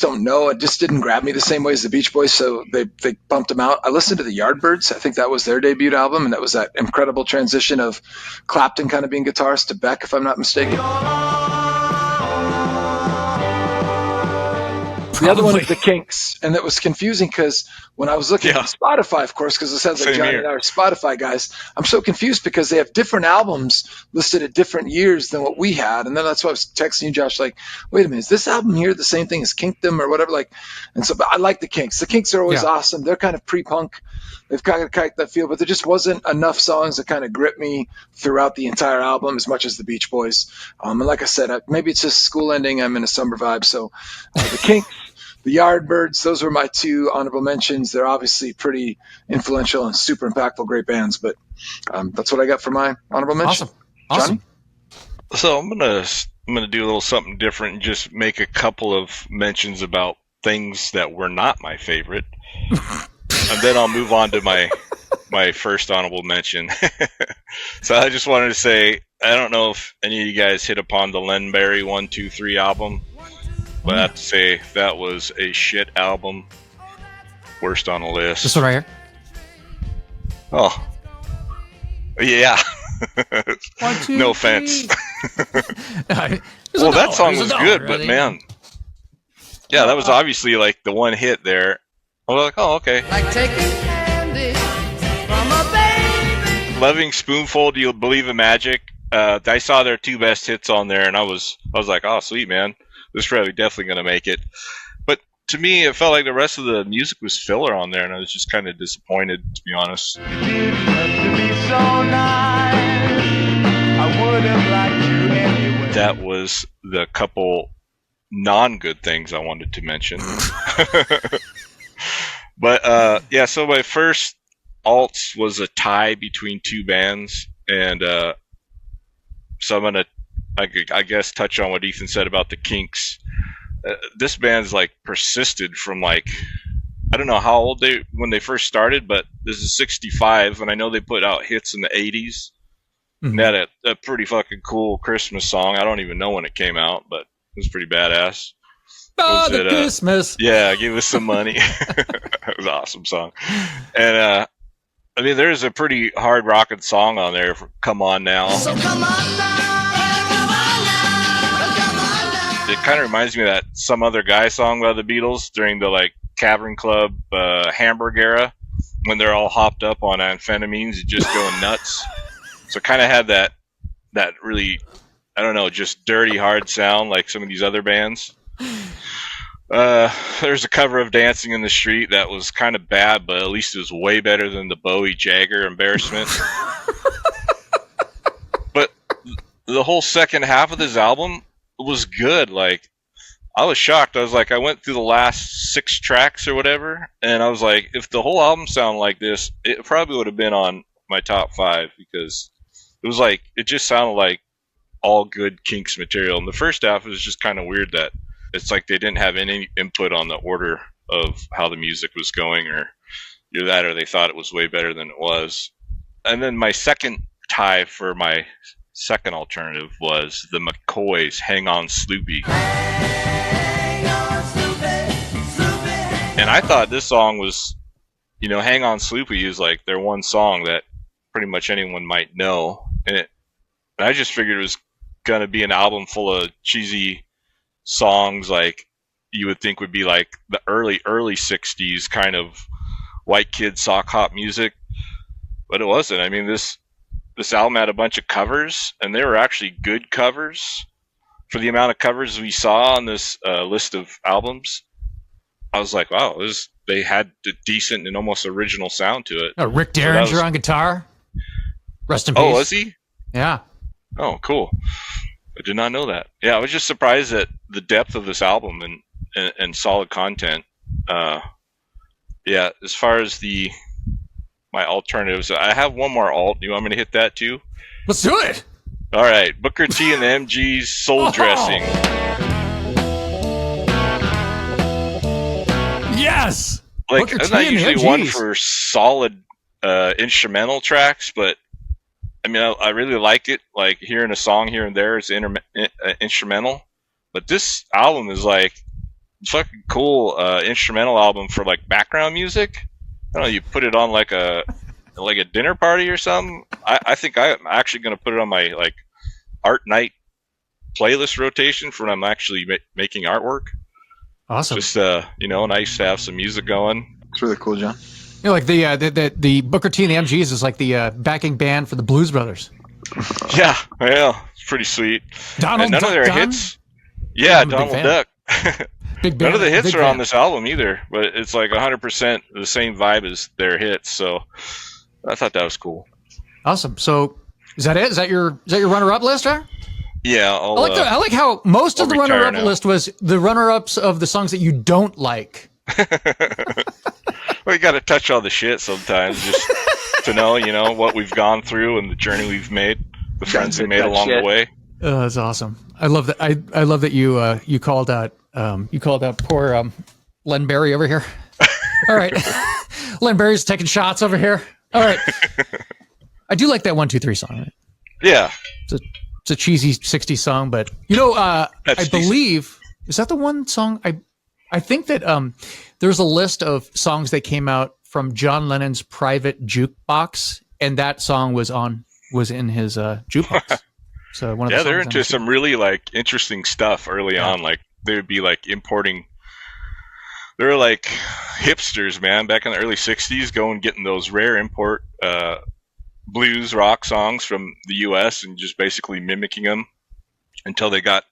don't know. It just didn't grab me the same way as the Beach Boys, so they bumped them out. I listened to the Yardbirds. I think that was their debut album, and that was that incredible transition of Clapton kind of being guitarist to Beck, if I'm not mistaken. The other one is the Kinks, and it was confusing because when I was looking at Spotify, of course, because it sounds like Johnny and I are Spotify guys, I'm so confused because they have different albums listed at different years than what we had, and then that's why I was texting you, Josh, like, wait a minute, is this album here the same thing as Kinkdom or whatever? Like, and so, but I like the Kinks. The Kinks are always awesome. They're kind of pre-punk. They've kind of that feel, but there just wasn't enough songs that kind of grip me throughout the entire album as much as the Beach Boys. And like I said, maybe it's just school ending. I'm in a summer vibe, so the Kinks. The Yardbirds, those were my 2 honorable mentions. They're obviously pretty influential and super impactful, great bands, but that's what I got for my honorable mention. Awesome. Johnny? So I'm gonna do a little something different and just make a couple of mentions about things that were not my favorite, and then I'll move on to my first honorable mention. So I just wanted to say, I don't know if any of you guys hit upon the Len Barry 1, 2, 3 album. But I have to say, that was a shit album. Worst on the list. This one right here? Oh. Yeah. 1, 2, no offense. Well, that song was good, but man. Yeah, that was obviously like the one hit there. I was like, oh, okay. Like taking candy from a baby. Loving Spoonful, Do You Believe in Magic? I saw their 2 best hits on there, and I was like, oh, sweet, man. This is probably definitely going to make it. But to me, it felt like the rest of the music was filler on there, and I was just kind of disappointed, to be honest. That was the couple non-good things I wanted to mention. But, so my first alts was a tie between 2 bands, and so I'm going to, I guess, touch on what Ethan said about the Kinks. This band's like persisted from like, I don't know how old when they first started, but this is 65, and I know they put out hits in the 80s. Mm-hmm. They had a pretty fucking cool Christmas song. I don't even know when it came out, but it was pretty badass. Father Christmas. Yeah, give us some money. It was an awesome song. And I mean, there's a pretty hard rocking song on there. Come On Now. So come on now. It kind of reminds me of that Some Other Guy song by the Beatles during the like Cavern Club Hamburg era, when they're all hopped up on amphetamines and just going nuts. So it kind of had that really, I don't know, just dirty hard sound like some of these other bands. There's a cover of Dancing in the Street that was kind of bad, but at least it was way better than the Bowie Jagger embarrassment. But the whole second half of this album was good. Like, I was shocked. I was like, I went through the last 6 tracks or whatever, and I was like, if the whole album sounded like this, it probably would have been on my top 5, because it was like, it just sounded like all good Kinks material. And the first half was just kind of weird that it's like they didn't have any input on the order of how the music was going, or either that or they thought it was way better than it was. And then my second tie for my second alternative was the McCoys' Hang On Sloopy. Hang on, Sloopy. And I thought this song was, Hang On Sloopy is like their one song that pretty much anyone might know. And I just figured it was going to be an album full of cheesy songs like you would think would be like the early 60s kind of white kid sock hop music, but it wasn't. I mean, this album had a bunch of covers, and they were actually good covers for the amount of covers we saw on this list of albums. I was like, wow, they had a decent and almost original sound to it. Oh, Rick Derringer on guitar. Rest in peace. Oh, was he? Yeah. Oh, cool. I did not know that. Yeah, I was just surprised at the depth of this album and solid content. Yeah, as far as my alternatives, I have one more alt. Do you want me to hit that too? Let's do it. All right, Booker T and the MG's Soul Dressing. Yes. Like, I'm not usually one for solid instrumental tracks, but I mean, I really like it. Like, hearing a song here and there is instrumental, but this album is like fucking cool instrumental album for like background music. I don't know, you put it on like a dinner party or something. I think I'm actually going to put it on my like art night playlist rotation for when I'm actually making artwork. Awesome. Just nice to have some music going. It's really cool, John. You know, like the Booker T and the MGs is like the backing band for the Blues Brothers. Yeah, it's pretty sweet. Donald Duck. None of their hits. Yeah, Donald Duck. Big band, none of the hits are band on this album either, but it's like 100% the same vibe as their hits. So I thought that was cool. Awesome. So is that it? Is that your runner-up list, right? Yeah. I like how most of the runner-up list was the runner-ups of the songs that you don't like. Well, you got to touch all the shit sometimes just to know, what we've gone through and the journey we've made, the friends we made along the way. Oh, that's awesome. I love that. I love that you called out poor Len Berry over here. All right, Len Berry's taking shots over here. All right, I do like that 1, 2, 3 song. Right? Yeah, it's a cheesy '60s song, but I believe is that the one song I think that there's a list of songs that came out from John Lennon's private jukebox, and that song was in his jukebox. So one of the they're into some really like interesting stuff early on. Like they would be like importing. They're like hipsters, man. Back in the early '60s, getting those rare import blues rock songs from the U.S. and just basically mimicking them until they got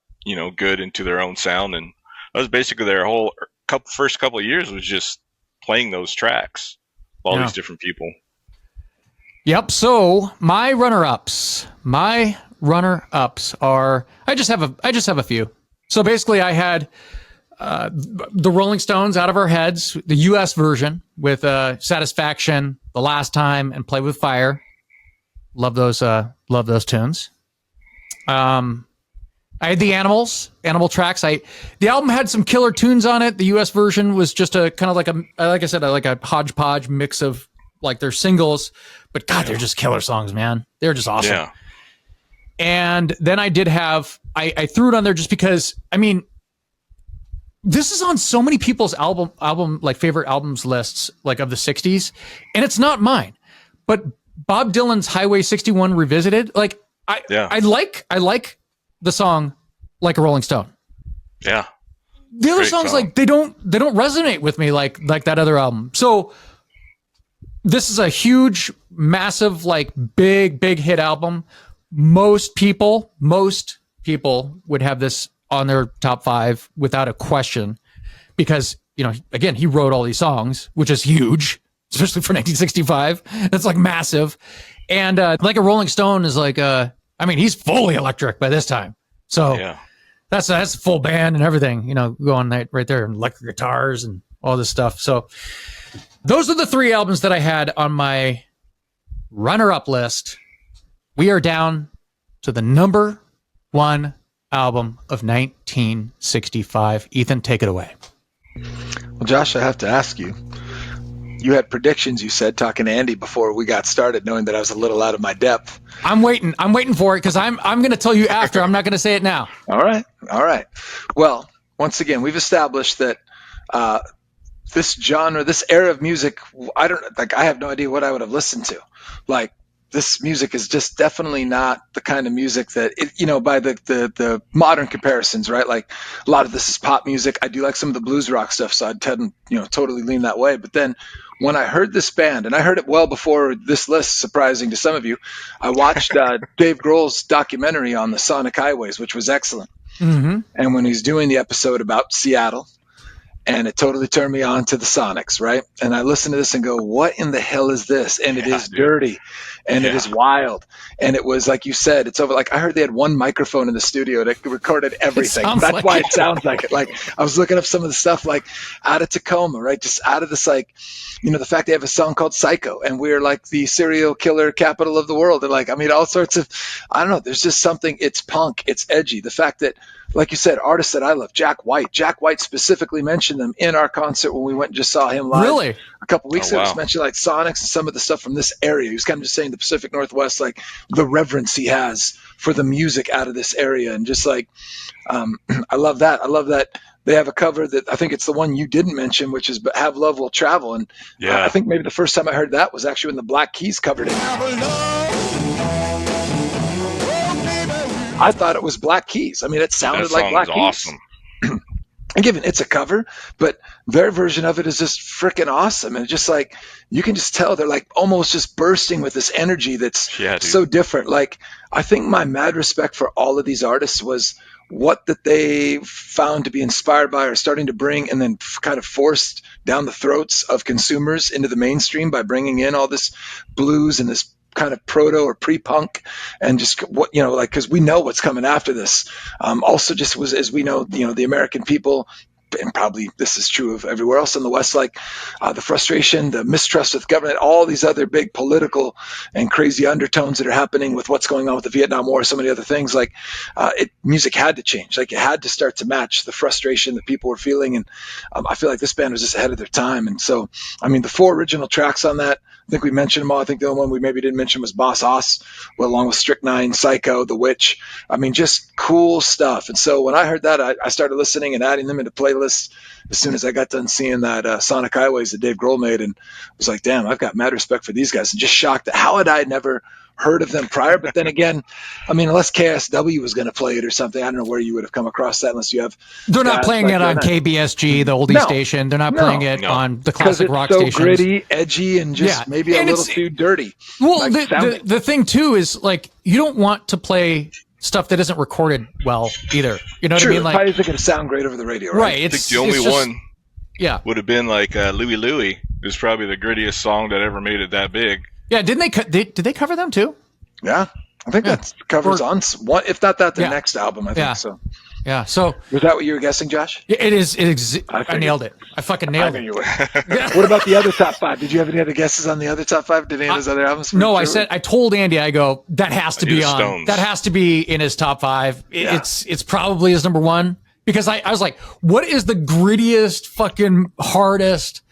good into their own sound. And that was basically their whole first couple of years was just playing those tracks, all these different people. Yep. So my runner-ups are I just have a few. So basically, I had the Rolling Stones, Out of Our Heads, the U.S. version with Satisfaction, The Last Time, and Play with Fire. Love those tunes. I had the Animal tracks. The album had some killer tunes on it. The U.S. version was just a kind of like a hodgepodge mix of like their singles, but God, they're just killer songs, man. They're just awesome. Yeah. And then I did have, I threw it on there just because, I mean, this is on so many people's album like favorite albums lists, like of the 60s, and it's not mine, but Bob Dylan's Highway 61 Revisited, like I like the song Like a Rolling Stone. Yeah. The other songs song. Like they don't resonate with me like that other album. So this is a huge, massive, like big hit album. Most people would have this on their top 5 without a question because, again, he wrote all these songs, which is huge, especially for 1965. That's like massive. And Like a Rolling Stone is like, he's fully electric by this time. So that's full band and everything, going right there, and electric guitars and all this stuff. So those are the 3 albums that I had on my runner-up list. We are down to the number 1 album of 1965. Ethan, take it away. Well, Josh, I have to ask you. You had predictions, you said, talking to Andy before we got started, knowing that I was a little out of my depth. I'm waiting for it because I'm going to tell you after. I'm not going to say it now. All right. Well, once again, we've established that this genre, this era of music, I have no idea what I would have listened to. Like this music is just definitely not the kind of music that by the modern comparisons, right? Like a lot of this is pop music. I do like some of the blues rock stuff, so I'd totally lean that way. But then when I heard this band, and I heard it well before this list, surprising to some of you, I watched Dave Grohl's documentary on the Sonic Highways, which was excellent. Mm-hmm. And when he's doing the episode about Seattle, and it totally turned me on to the Sonics, right? And I listen to this and go, what in the hell is this? And it is dirty, and it is wild. And it was, like you said, it's over. Like, I heard they had one microphone in the studio that recorded everything. That's why it sounds like it. Like, I was looking up some of the stuff, like, out of Tacoma, right? Just out of this, like, the fact they have a song called Psycho, and we're like the serial killer capital of the world. And like, I mean, all sorts of, I don't know, there's just something, it's punk, it's edgy. The fact that, like you said, artists that I love, Jack White specifically mentioned them in our concert when we went and just saw him live. Really? A couple weeks ago. Wow. Just mentioned like Sonics and some of the stuff from this area. He was kind of just saying the Pacific Northwest, like the reverence he has for the music out of this area. And just like, I love that. I love that they have a cover that I think it's the one you didn't mention, which is Have Love Will Travel. And I think maybe the first time I heard that was actually when the Black Keys covered it. I thought it was Black Keys. I mean, it sounded like Black Keys. Awesome. And given it's a cover, but their version of it is just freaking awesome. And just like, you can just tell they're like almost just bursting with this energy that's so different. Like, I think my mad respect for all of these artists was what that they found to be inspired by or starting to bring, and then kind of forced down the throats of consumers into the mainstream by bringing in all this blues and this kind of proto or pre-punk, and just what, like, because we know what's coming after this. Also, just was, as we know, the American people, and probably this is true of everywhere else in the West, like the frustration, the mistrust with government, all these other big political and crazy undertones that are happening with what's going on with the Vietnam War, so many other things. Like, music had to change. Like, it had to start to match the frustration that people were feeling. And I feel like this band was just ahead of their time. And so, I mean, the 4 original tracks on that, I think we mentioned them all. I think the only one we maybe didn't mention was Boss Hoss, along with Strychnine, Psycho, The Witch. I mean, just cool stuff. And so when I heard that, I started listening and adding them into playlists as soon as I got done seeing that Sonic Highways that Dave Grohl made, and was like, damn, I've got mad respect for these guys. And just shocked at how had I never heard of them prior. But then again, I mean, unless KSW was going to play it or something, I don't know where you would have come across that unless you have. They're not playing it on KBSG, the oldie station. They're not playing it on the classic rock stations. It's so gritty, edgy, and just maybe a little too dirty. Well, the thing too is, like, you don't want to play stuff that isn't recorded well either. You know what I mean? Like, probably isn't going to sound great over the radio, right? I think the only one would have been like Louie Louie. It was probably the grittiest song that ever made it that big. Yeah, did they cover them too? Yeah, I think that's covers on one, if not that, the next album. I think so. Yeah. So was that what you were guessing, Josh? Yeah, it is. I nailed it. I fucking nailed it. You would. What about the other top 5? Did you have any other guesses on the other top 5? Did any of those other albums? No, I told Andy, I go, that has to be on. Stones. That has to be in his top 5. It's probably his number 1, because I was like, what is the grittiest, fucking hardest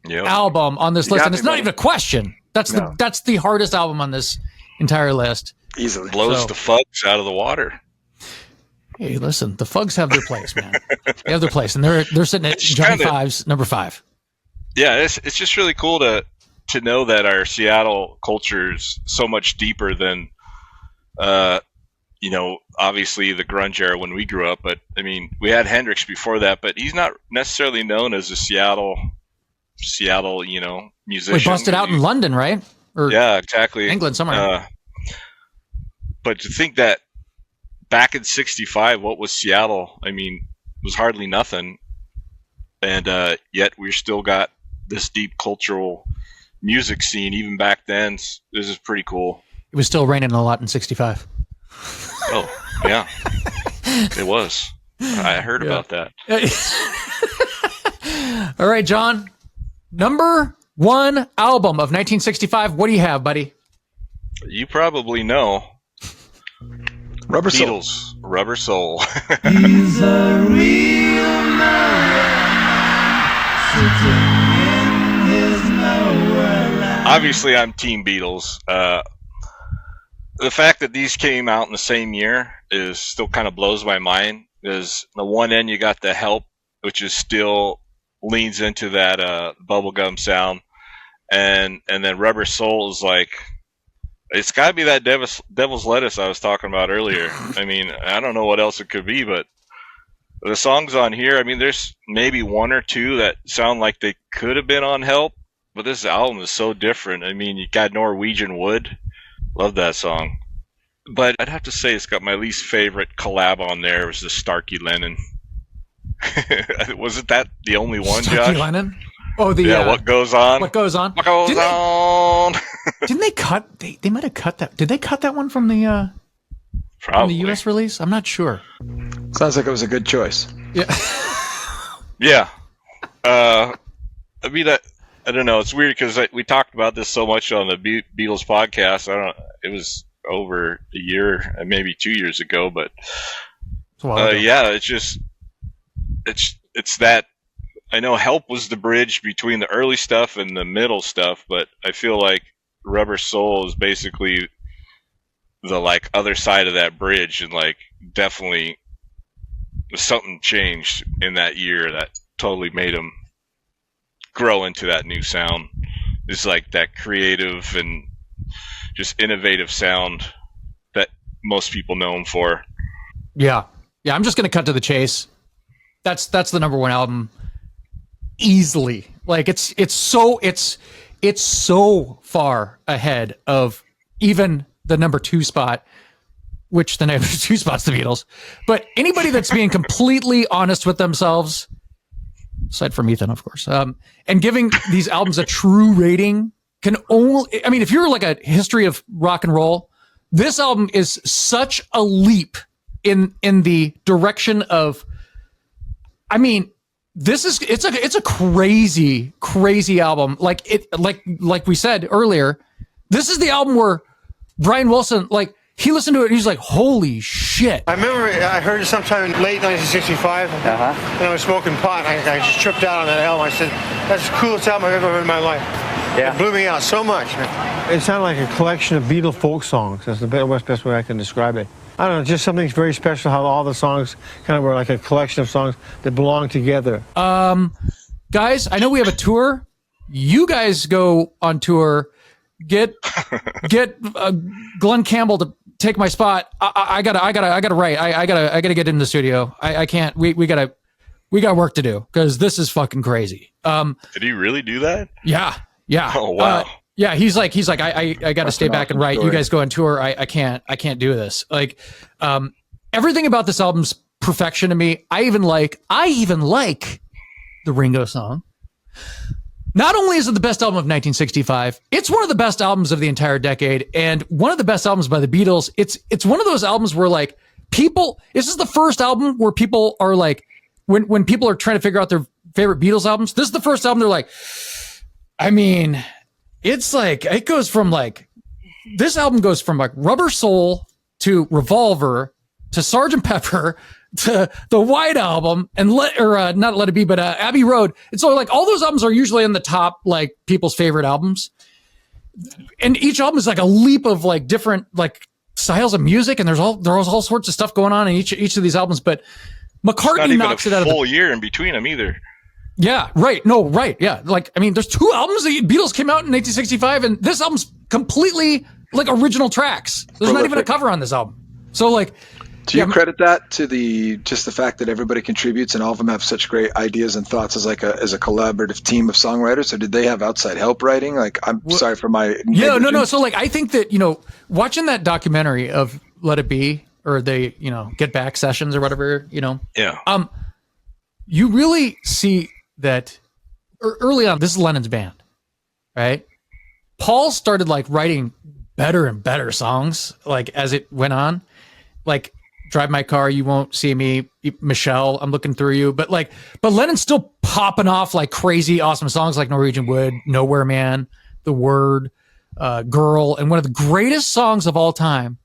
album on this list? And it's not even a question. That's the hardest album on this entire list. Easily blows the Fugs out of the water. Hey, listen, the Fugs have their place, man. They have their place, and they're sitting at Johnny Five's number 5. Yeah, it's just really cool to know that our Seattle culture is so much deeper than, obviously the grunge era when we grew up. But I mean, we had Hendrix before that, but he's not necessarily known as a Seattle, musician. We busted out in London, right? Or exactly. England, somewhere. But to think that back in '65, what was Seattle? I mean, it was hardly nothing, and yet we still got this deep cultural music scene even back then. This is pretty cool. It was still raining a lot in '65. Oh yeah, it was. I heard about that. All right, John. Number 1 album of 1965. What do you have, buddy? You probably know. Rubber Beatles, Soul. Rubber Soul. He's a real man, sitting in his nowhere land. Obviously, I'm Team Beatles. The fact that these came out in the same year is still kind of blows my mind. Because on the one end, you got The Help, which is still leans into that bubblegum sound, and then Rubber Soul is like It's got to be that Devil's Lettuce I was talking about earlier. I mean, I don't know what else it could be, but the songs on here, I mean, there's maybe one or two that sound like they could have been on Help, but this album is so different. I mean, you got Norwegian Wood. Love that song. But I'd have to say it's got my least favorite collab on there was the Starkey Lennon. Wasn't that the only one, Starkey Josh? Lennon? Oh, the What Goes On? What Goes On? What Goes On? Didn't they cut? They might have cut that. Did they cut that one from the U.S. release? I'm not sure. Sounds like it was a good choice. Yeah. Yeah. I mean, I don't know. It's weird because we talked about this so much on the Beatles podcast. It was over a year, maybe 2 years ago, but yeah, it's that. I know Help was the bridge between the early stuff and the middle stuff, but I feel like Rubber Soul is basically the like other side of that bridge, and like definitely something changed in that year that totally made him grow into that new sound. It's like that creative and just innovative sound that most people know him for. Yeah. I'm just gonna cut to the chase. That's the number one album. Easily, like it's so far ahead of even the number 2 spot, which the number 2 spot's the Beatles. But anybody that's being completely honest with themselves, aside from Ethan, of course, and giving these albums a true rating can only, I mean, if you're like a history of rock and roll, this album is such a leap in the direction of, I mean, it's a crazy album. Like we said earlier, this is the album where Brian Wilson, like, he listened to it and he's like, holy shit. I remember I heard it sometime in late 1965 when I was smoking pot, and I just tripped out on that album. I said, that's the coolest album I've ever heard in my life. Yeah. It blew me out so much. It sounded like a collection of Beatle folk songs. That's the best way I can describe it. I don't know, just something very special how all the songs kind of were like a collection of songs that belong together. Guys, I know we have a tour. You guys go on tour. Get Glenn Campbell to take my spot. I gotta write. I gotta get in the studio. I can't. We got work to do because this is fucking crazy. Did he really do that? Yeah. Oh wow. Yeah, he's like, I got to stay back and write. You guys go on tour. I can't do this. Like, everything about this album's perfection to me. I even like the Ringo song. Not only is it the best album of 1965, it's one of the best albums of the entire decade, and one of the best albums by the Beatles. It's one of those albums where like this is the first album where people are like, when people are trying to figure out their favorite Beatles albums, this is the first album they're like, I mean, it's like, it goes from like, this album goes from like Rubber Soul to Revolver to Sgt. Pepper to the White Album and not Let It Be, but Abbey Road. And so like all those albums are usually in the top, like people's favorite albums. And each album is like a leap of like different like styles of music. And there's all sorts of stuff going on in each of these albums, but McCartney knocks it out of the full year in between them either. Yeah, right. No, right. Yeah. Like, I mean, there's 2 albums. The Beatles came out in 1965, and this album's completely like original tracks. There's not even a cover on this album. So like, do you credit that to the fact that everybody contributes and all of them have such great ideas and thoughts as a collaborative team of songwriters, or did they have outside help writing? Like, sorry for my no. So like, I think that, watching that documentary of Let It Be or the Get Back sessions or whatever, Yeah. You really see that early on. This is Lennon's band, right? Paul started like writing better and better songs like as it went on, like Drive My Car, You Won't See Me, Michelle, I'm Looking Through You. But Lennon's still popping off like crazy awesome songs like Norwegian Wood, Nowhere Man, The Word, Girl, and one of the greatest songs of all time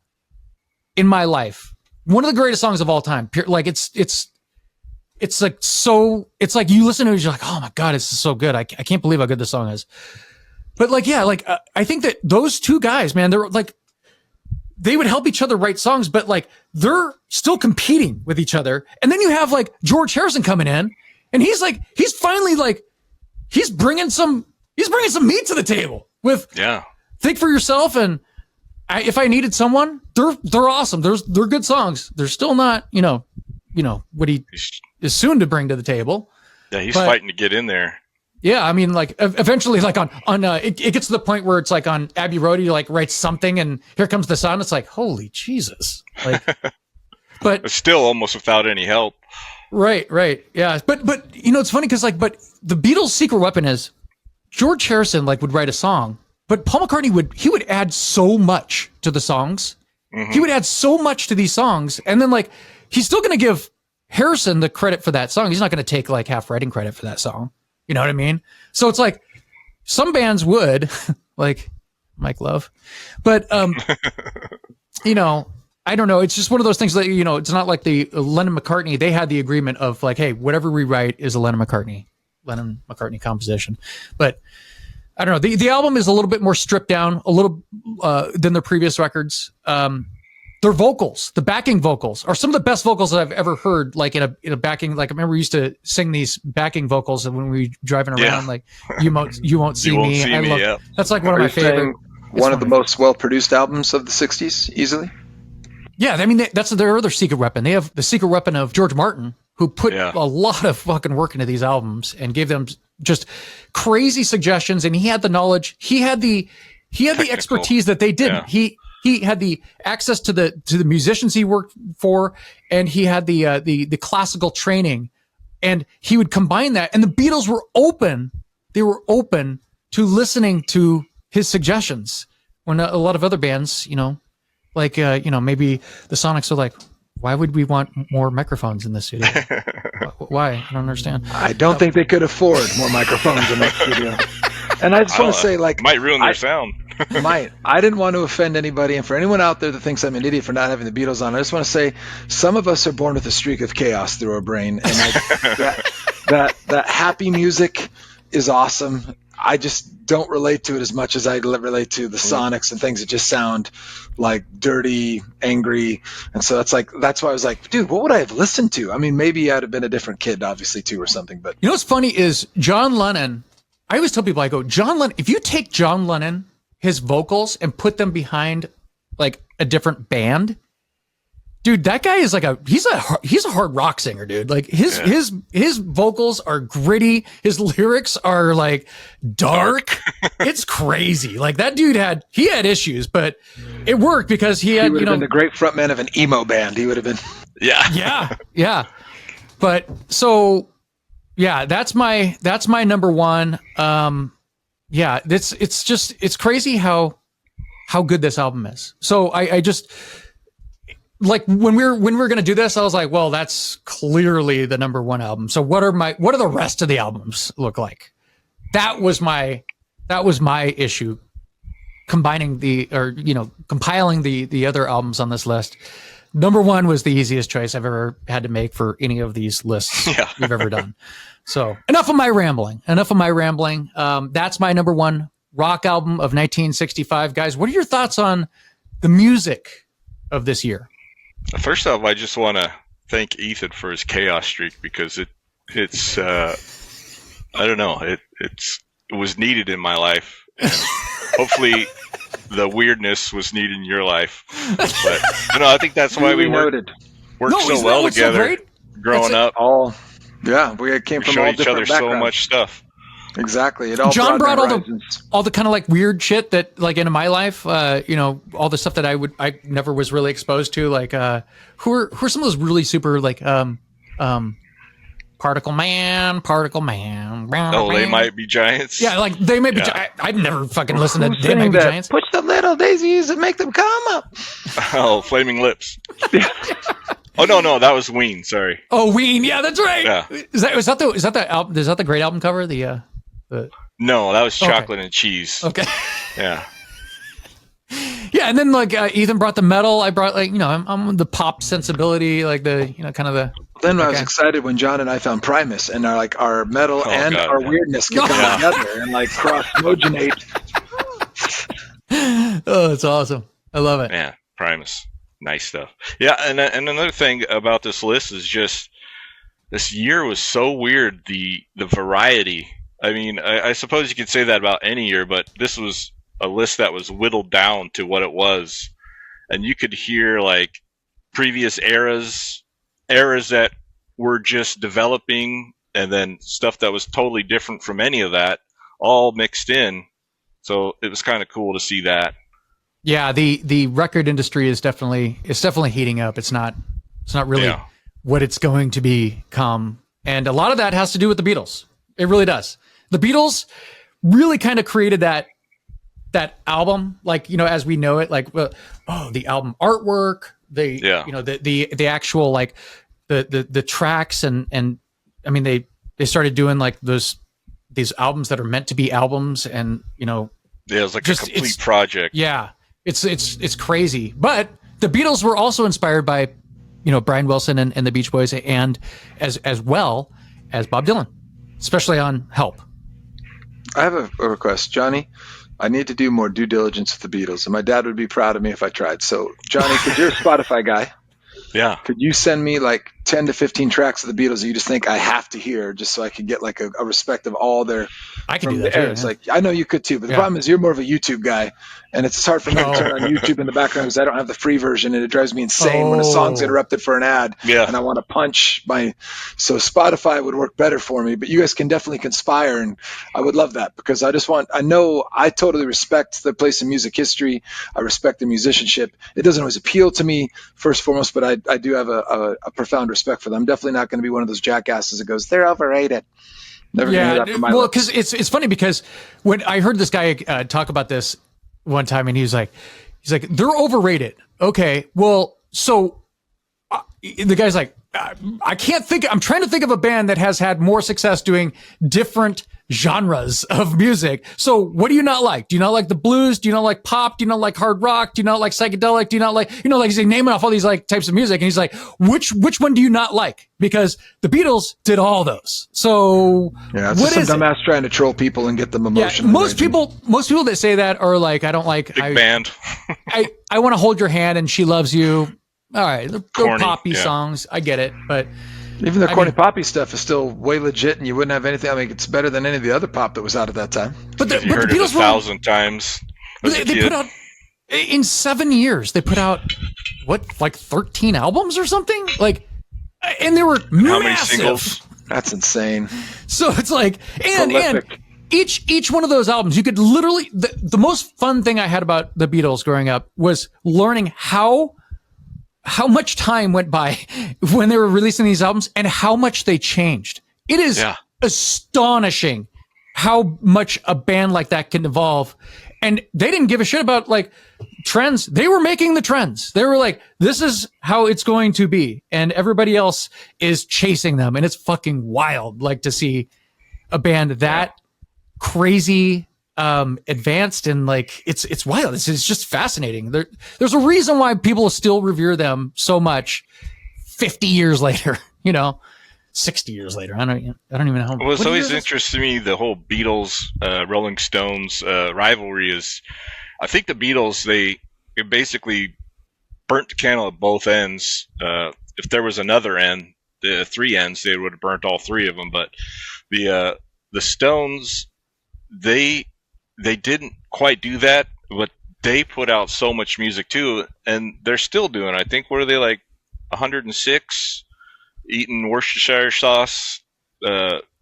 in my life. One of the greatest songs of all time. Like it's like, so it's like you listen to it, you're like, oh my God, it's so good. I can't believe how good this song is. But like, yeah, like I think that those 2 guys, man, they're like, they would help each other write songs, but like they're still competing with each other. And then you have like George Harrison coming in, and he's finally like, he's bringing some meat to the table with Yeah. Think for Yourself. And if I needed someone, they're awesome. They're good songs. They're still not, what he is soon to bring to the table. Yeah, he's fighting to get in there. Yeah, I mean, like eventually, like on it gets to the point where it's like on Abbey Road, he like writes something, and here comes the sound. It's like, holy Jesus! Like, but still almost without any help. Right, yeah. But it's funny because but the Beatles' secret weapon is George Harrison would write a song, but Paul McCartney would add so much to the songs. Mm-hmm. He would add so much to these songs, and then he's still going to give Harrison the credit for that song. He's not going to take half writing credit for that song. You know what I mean? So it's like some bands would, like Mike Love, but I don't know. It's just one of those things that it's not like the Lennon McCartney. They had the agreement of hey, whatever we write is a Lennon McCartney composition. But I don't know. The album is a little bit more stripped down, a little than their previous records. Their vocals, the backing vocals, are some of the best vocals that I've ever heard. In a backing, I remember we used to sing these backing vocals when we were driving around. You won't see me. I love. That's one of my favorite. One of the most well produced albums of the '60s, easily. Yeah, I mean that's their other secret weapon. They have the secret weapon of George Martin, who put a lot of fucking work into these albums and gave them just crazy suggestions. And he had the knowledge. He had the expertise that they didn't. Yeah. He had the access to the musicians he worked for, and he had the classical training, and he would combine that. And the Beatles were open; they were open to listening to his suggestions. When a lot of other bands, maybe the Sonics are like, why would we want more microphones in the studio? Why? I don't understand. I don't think they could afford more microphones in that studio. And I just want to say, might ruin their sound. I didn't want to offend anybody, and for anyone out there that thinks I'm an idiot for not having the Beatles on, I just want to say some of us are born with a streak of chaos through our brain, and that happy music is awesome. I just don't relate to it as much as I relate to the Sonics and things that just sound like dirty, angry, and so that's why I was like, dude, what would I have listened to? I mean, maybe I'd have been a different kid, obviously, too, or something. But what's funny is John Lennon. I always tell people, I go, John Lennon. If you take John Lennon, his vocals, and put them behind a different band, dude, that guy is he's a hard rock singer, dude. His vocals are gritty. His lyrics are dark. It's crazy. That dude had issues, but it worked because he had, would have been the great frontman of an emo band. He would have been. Yeah. But so, yeah, that's my number one. Yeah, it's crazy how good this album is. So I just when we were gonna do this, I was like, well, that's clearly the number one album. So what are the rest of the albums look like? That was my issue, compiling the other albums on this list. Number one was the easiest choice I've ever had to make for any of these lists we've ever done. So enough of my rambling. That's my number one rock album of 1965. Guys, what are your thoughts on the music of this year? First off, I just want to thank Ethan for his chaos streak, because it's I don't know, it was needed in my life. And hopefully the weirdness was needed in your life. But I think that's why we worked so well together growing up. Yeah, we came from all different backgrounds. Showed each other so much stuff. Exactly. It all John brought all the kind of weird shit that into my life, all the stuff that I never was really exposed to. Who are some of those really super Particle Man. Oh, They Might Be Giants. Yeah, They Might Be Giants. I'd never fucking listened to They Might Be Giants. Push the little daisies and make them come up. Oh, Flaming Lips. Oh no, that was Ween. Sorry. Oh, Ween. Yeah, that's right. Yeah. Is that the great album cover? No, that was Chocolate and Cheese. Okay. Yeah. Yeah, and then Ethan brought the metal. I brought I'm the pop sensibility, kind of the. Then I was excited when John and I found Primus, and our metal our weirdness could come together and cross-mogenate. Oh, it's awesome! I love it. Yeah, Primus. Nice stuff. Yeah, and another thing about this list is just this year was so weird. The variety. I mean, I suppose you could say that about any year, but this was a list that was whittled down to what it was, and you could hear like previous eras that were just developing, and then stuff that was totally different from any of that, all mixed in. So it was kind of cool to see that. Yeah, the record industry is definitely heating up. It's not really what it's going to become, and a lot of that has to do with the Beatles. It really does. The Beatles really kind of created that album, like, as we know it, like, the album artwork, the actual, like, the tracks, and I mean, they started doing like these albums that are meant to be albums, and it was like a complete project. Yeah, it's crazy. But the Beatles were also inspired by Brian Wilson and the Beach Boys, and as well as Bob Dylan, especially on Help. I have a request, Johnny. I need to do more due diligence with the Beatles, and my dad would be proud of me if I tried. So, Johnny, because you're a Spotify guy, could you send me like 10 to 15 tracks of the Beatles that you just think I have to hear, just so I could get like a respect of all their? I can do that. Eras. Like, I know you could too, but the problem is you're more of a YouTube guy, and it's hard for me to turn on YouTube in the background because I don't have the free version, and it drives me insane when a song's interrupted for an ad, and I want to punch my. So Spotify would work better for me, but you guys can definitely conspire, and I would love that, because I know I totally respect the place in music history. I respect the musicianship. It doesn't always appeal to me first and foremost, but I do have a profound respect for them. I'm definitely not going to be one of those jackasses that goes, they're overrated. Never gonna hear that from my lips. Because it's funny, because when I heard this guy talk about this one time, and he's like, they're overrated. Okay, well, so the guy's like, I can't think. I'm trying to think of a band that has had more success doing different genres of music. So what do you not like? Do you not like the blues? Do you not like pop? Do you not like hard rock? Do you not like psychedelic? Do you not like, like he's naming off all these like types of music, and he's like, which one do you not like? Because the Beatles did all those. So it's just some dumbass trying to troll people and get them emotional. Most people that say that are like, I don't like big band. I want to hold your hand and She Loves You. All right, they're poppy songs. I get it, but even the corny poppy stuff is still way legit, and you wouldn't have anything. I mean, it's better than any of the other pop that was out at that time. But you heard it 1,000 times. They put out, in 7 years, they put out like 13 albums or something, like, and they were how massive. many singles? That's insane. So it's like, and each one of those albums, you could literally. The most fun thing I had about the Beatles growing up was learning how much time went by when they were releasing these albums and how much they changed. It is astonishing how much a band like that can evolve. And they didn't give a shit about like trends. They were making the trends. They were like, this is how it's going to be. And everybody else is chasing them. And it's fucking wild, like, to see a band that crazy, advanced, and like it's wild. It's just fascinating. There's a reason why people still revere them so much 50 years later, 60 years later. I don't even know how. Well, it's always interesting to me, the whole Beatles Rolling Stones rivalry is, I think the Beatles, they basically burnt the candle at both ends. If there was another end, the three ends, they would have burnt all three of them. But the Stones, they didn't quite do that, but they put out so much music too, and they're still doing. I think, what are they, like 106, eating Worcestershire sauce,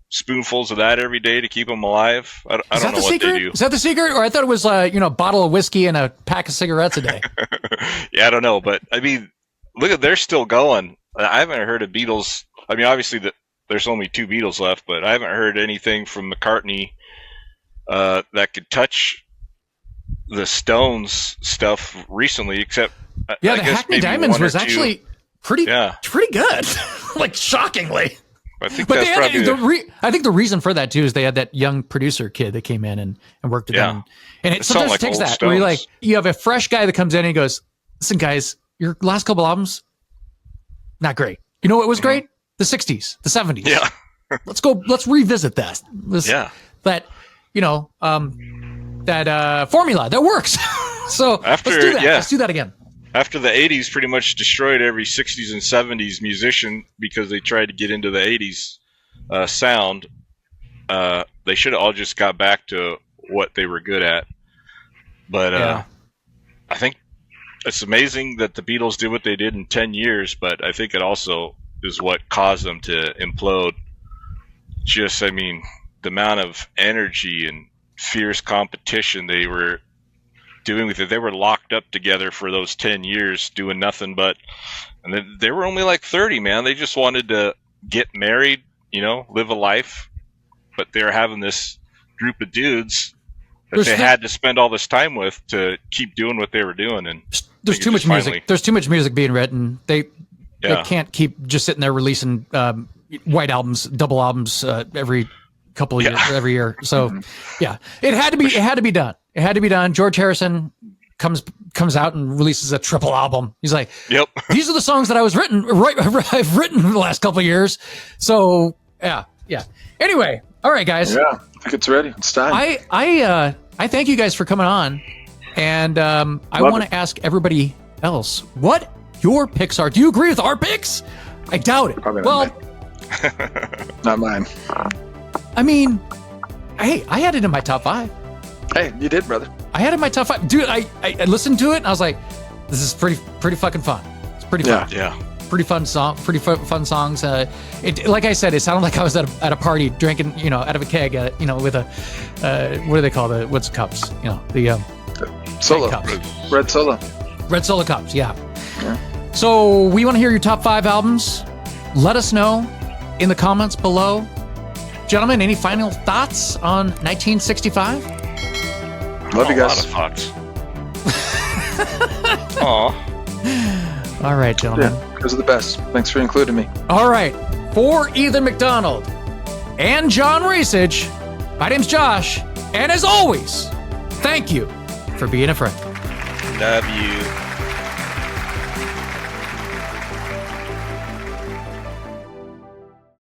spoonfuls of that every day to keep them alive. I don't know what they do. Is that the secret? Or I thought it was a bottle of whiskey and a pack of cigarettes a day. Yeah, I don't know, but I mean, look at, they're still going. I haven't heard of Beatles. I mean, obviously there's only 2 Beatles left, but I haven't heard anything from McCartney that could touch the Stones stuff recently, except the Hackney Diamonds was actually pretty good, like, shockingly. I think that's probably I think the reason for that too is they had that young producer kid that came in and worked with them, and it sometimes takes that Stones. Where you have a fresh guy that comes in and he goes, "Listen, guys, your last couple albums, not great. You know what was great? The 60s, the 70s. Yeah, let's revisit that. That formula that works. So let's do that. Let's do that again." After the 80s pretty much destroyed every 60s and 70s musician because they tried to get into the 80s sound, they should have all just got back to what they were good at. But Yeah. I think it's amazing that the Beatles did what they did in 10 years, but I think it also is what caused them to implode. Just, I mean, the amount of energy and fierce competition they were doing with it. They were locked up together for those 10 years doing nothing but, and they were only like 30, man. They just wanted to get married, you know, live a life, but they were having this group of dudes that they had to spend all this time with to keep doing what they were doing. And there's too much music. There's too much music being written. They can't keep just sitting there releasing white albums, double albums every couple of years, every year. So yeah, it had to be done. It had to be done. George Harrison comes out and releases a triple album. He's like, "Yep, these are the songs that I've written in the last couple of years." So yeah. Anyway, all right, guys. Yeah, I think it's ready. It's time. I thank you guys for coming on, and I want to ask everybody else what your picks are. Do you agree with our picks? I doubt it. Probably not not mine. I mean, hey, I had it in my top 5. Hey, you did, brother. I had it in my top 5. Dude, I listened to it and I was like, this is pretty fucking fun. It's pretty fun. Yeah. Pretty fun song. Pretty fun songs. It, like I said, it sounded like I was at a party drinking, you know, out of a keg, you know, with a what do they call what's the cups? You know, the Solo cups. Red Solo. Red Solo cups. Yeah. So we want to hear your top 5 albums. Let us know in the comments below. Gentlemen, any final thoughts on 1965? Love you guys. A lot of thoughts. Aw. All right, gentlemen. Yeah, those are the best. Thanks for including me. All right. For Ethan McDonald and John Reesage, my name's Josh. And as always, thank you for being a friend. Love you.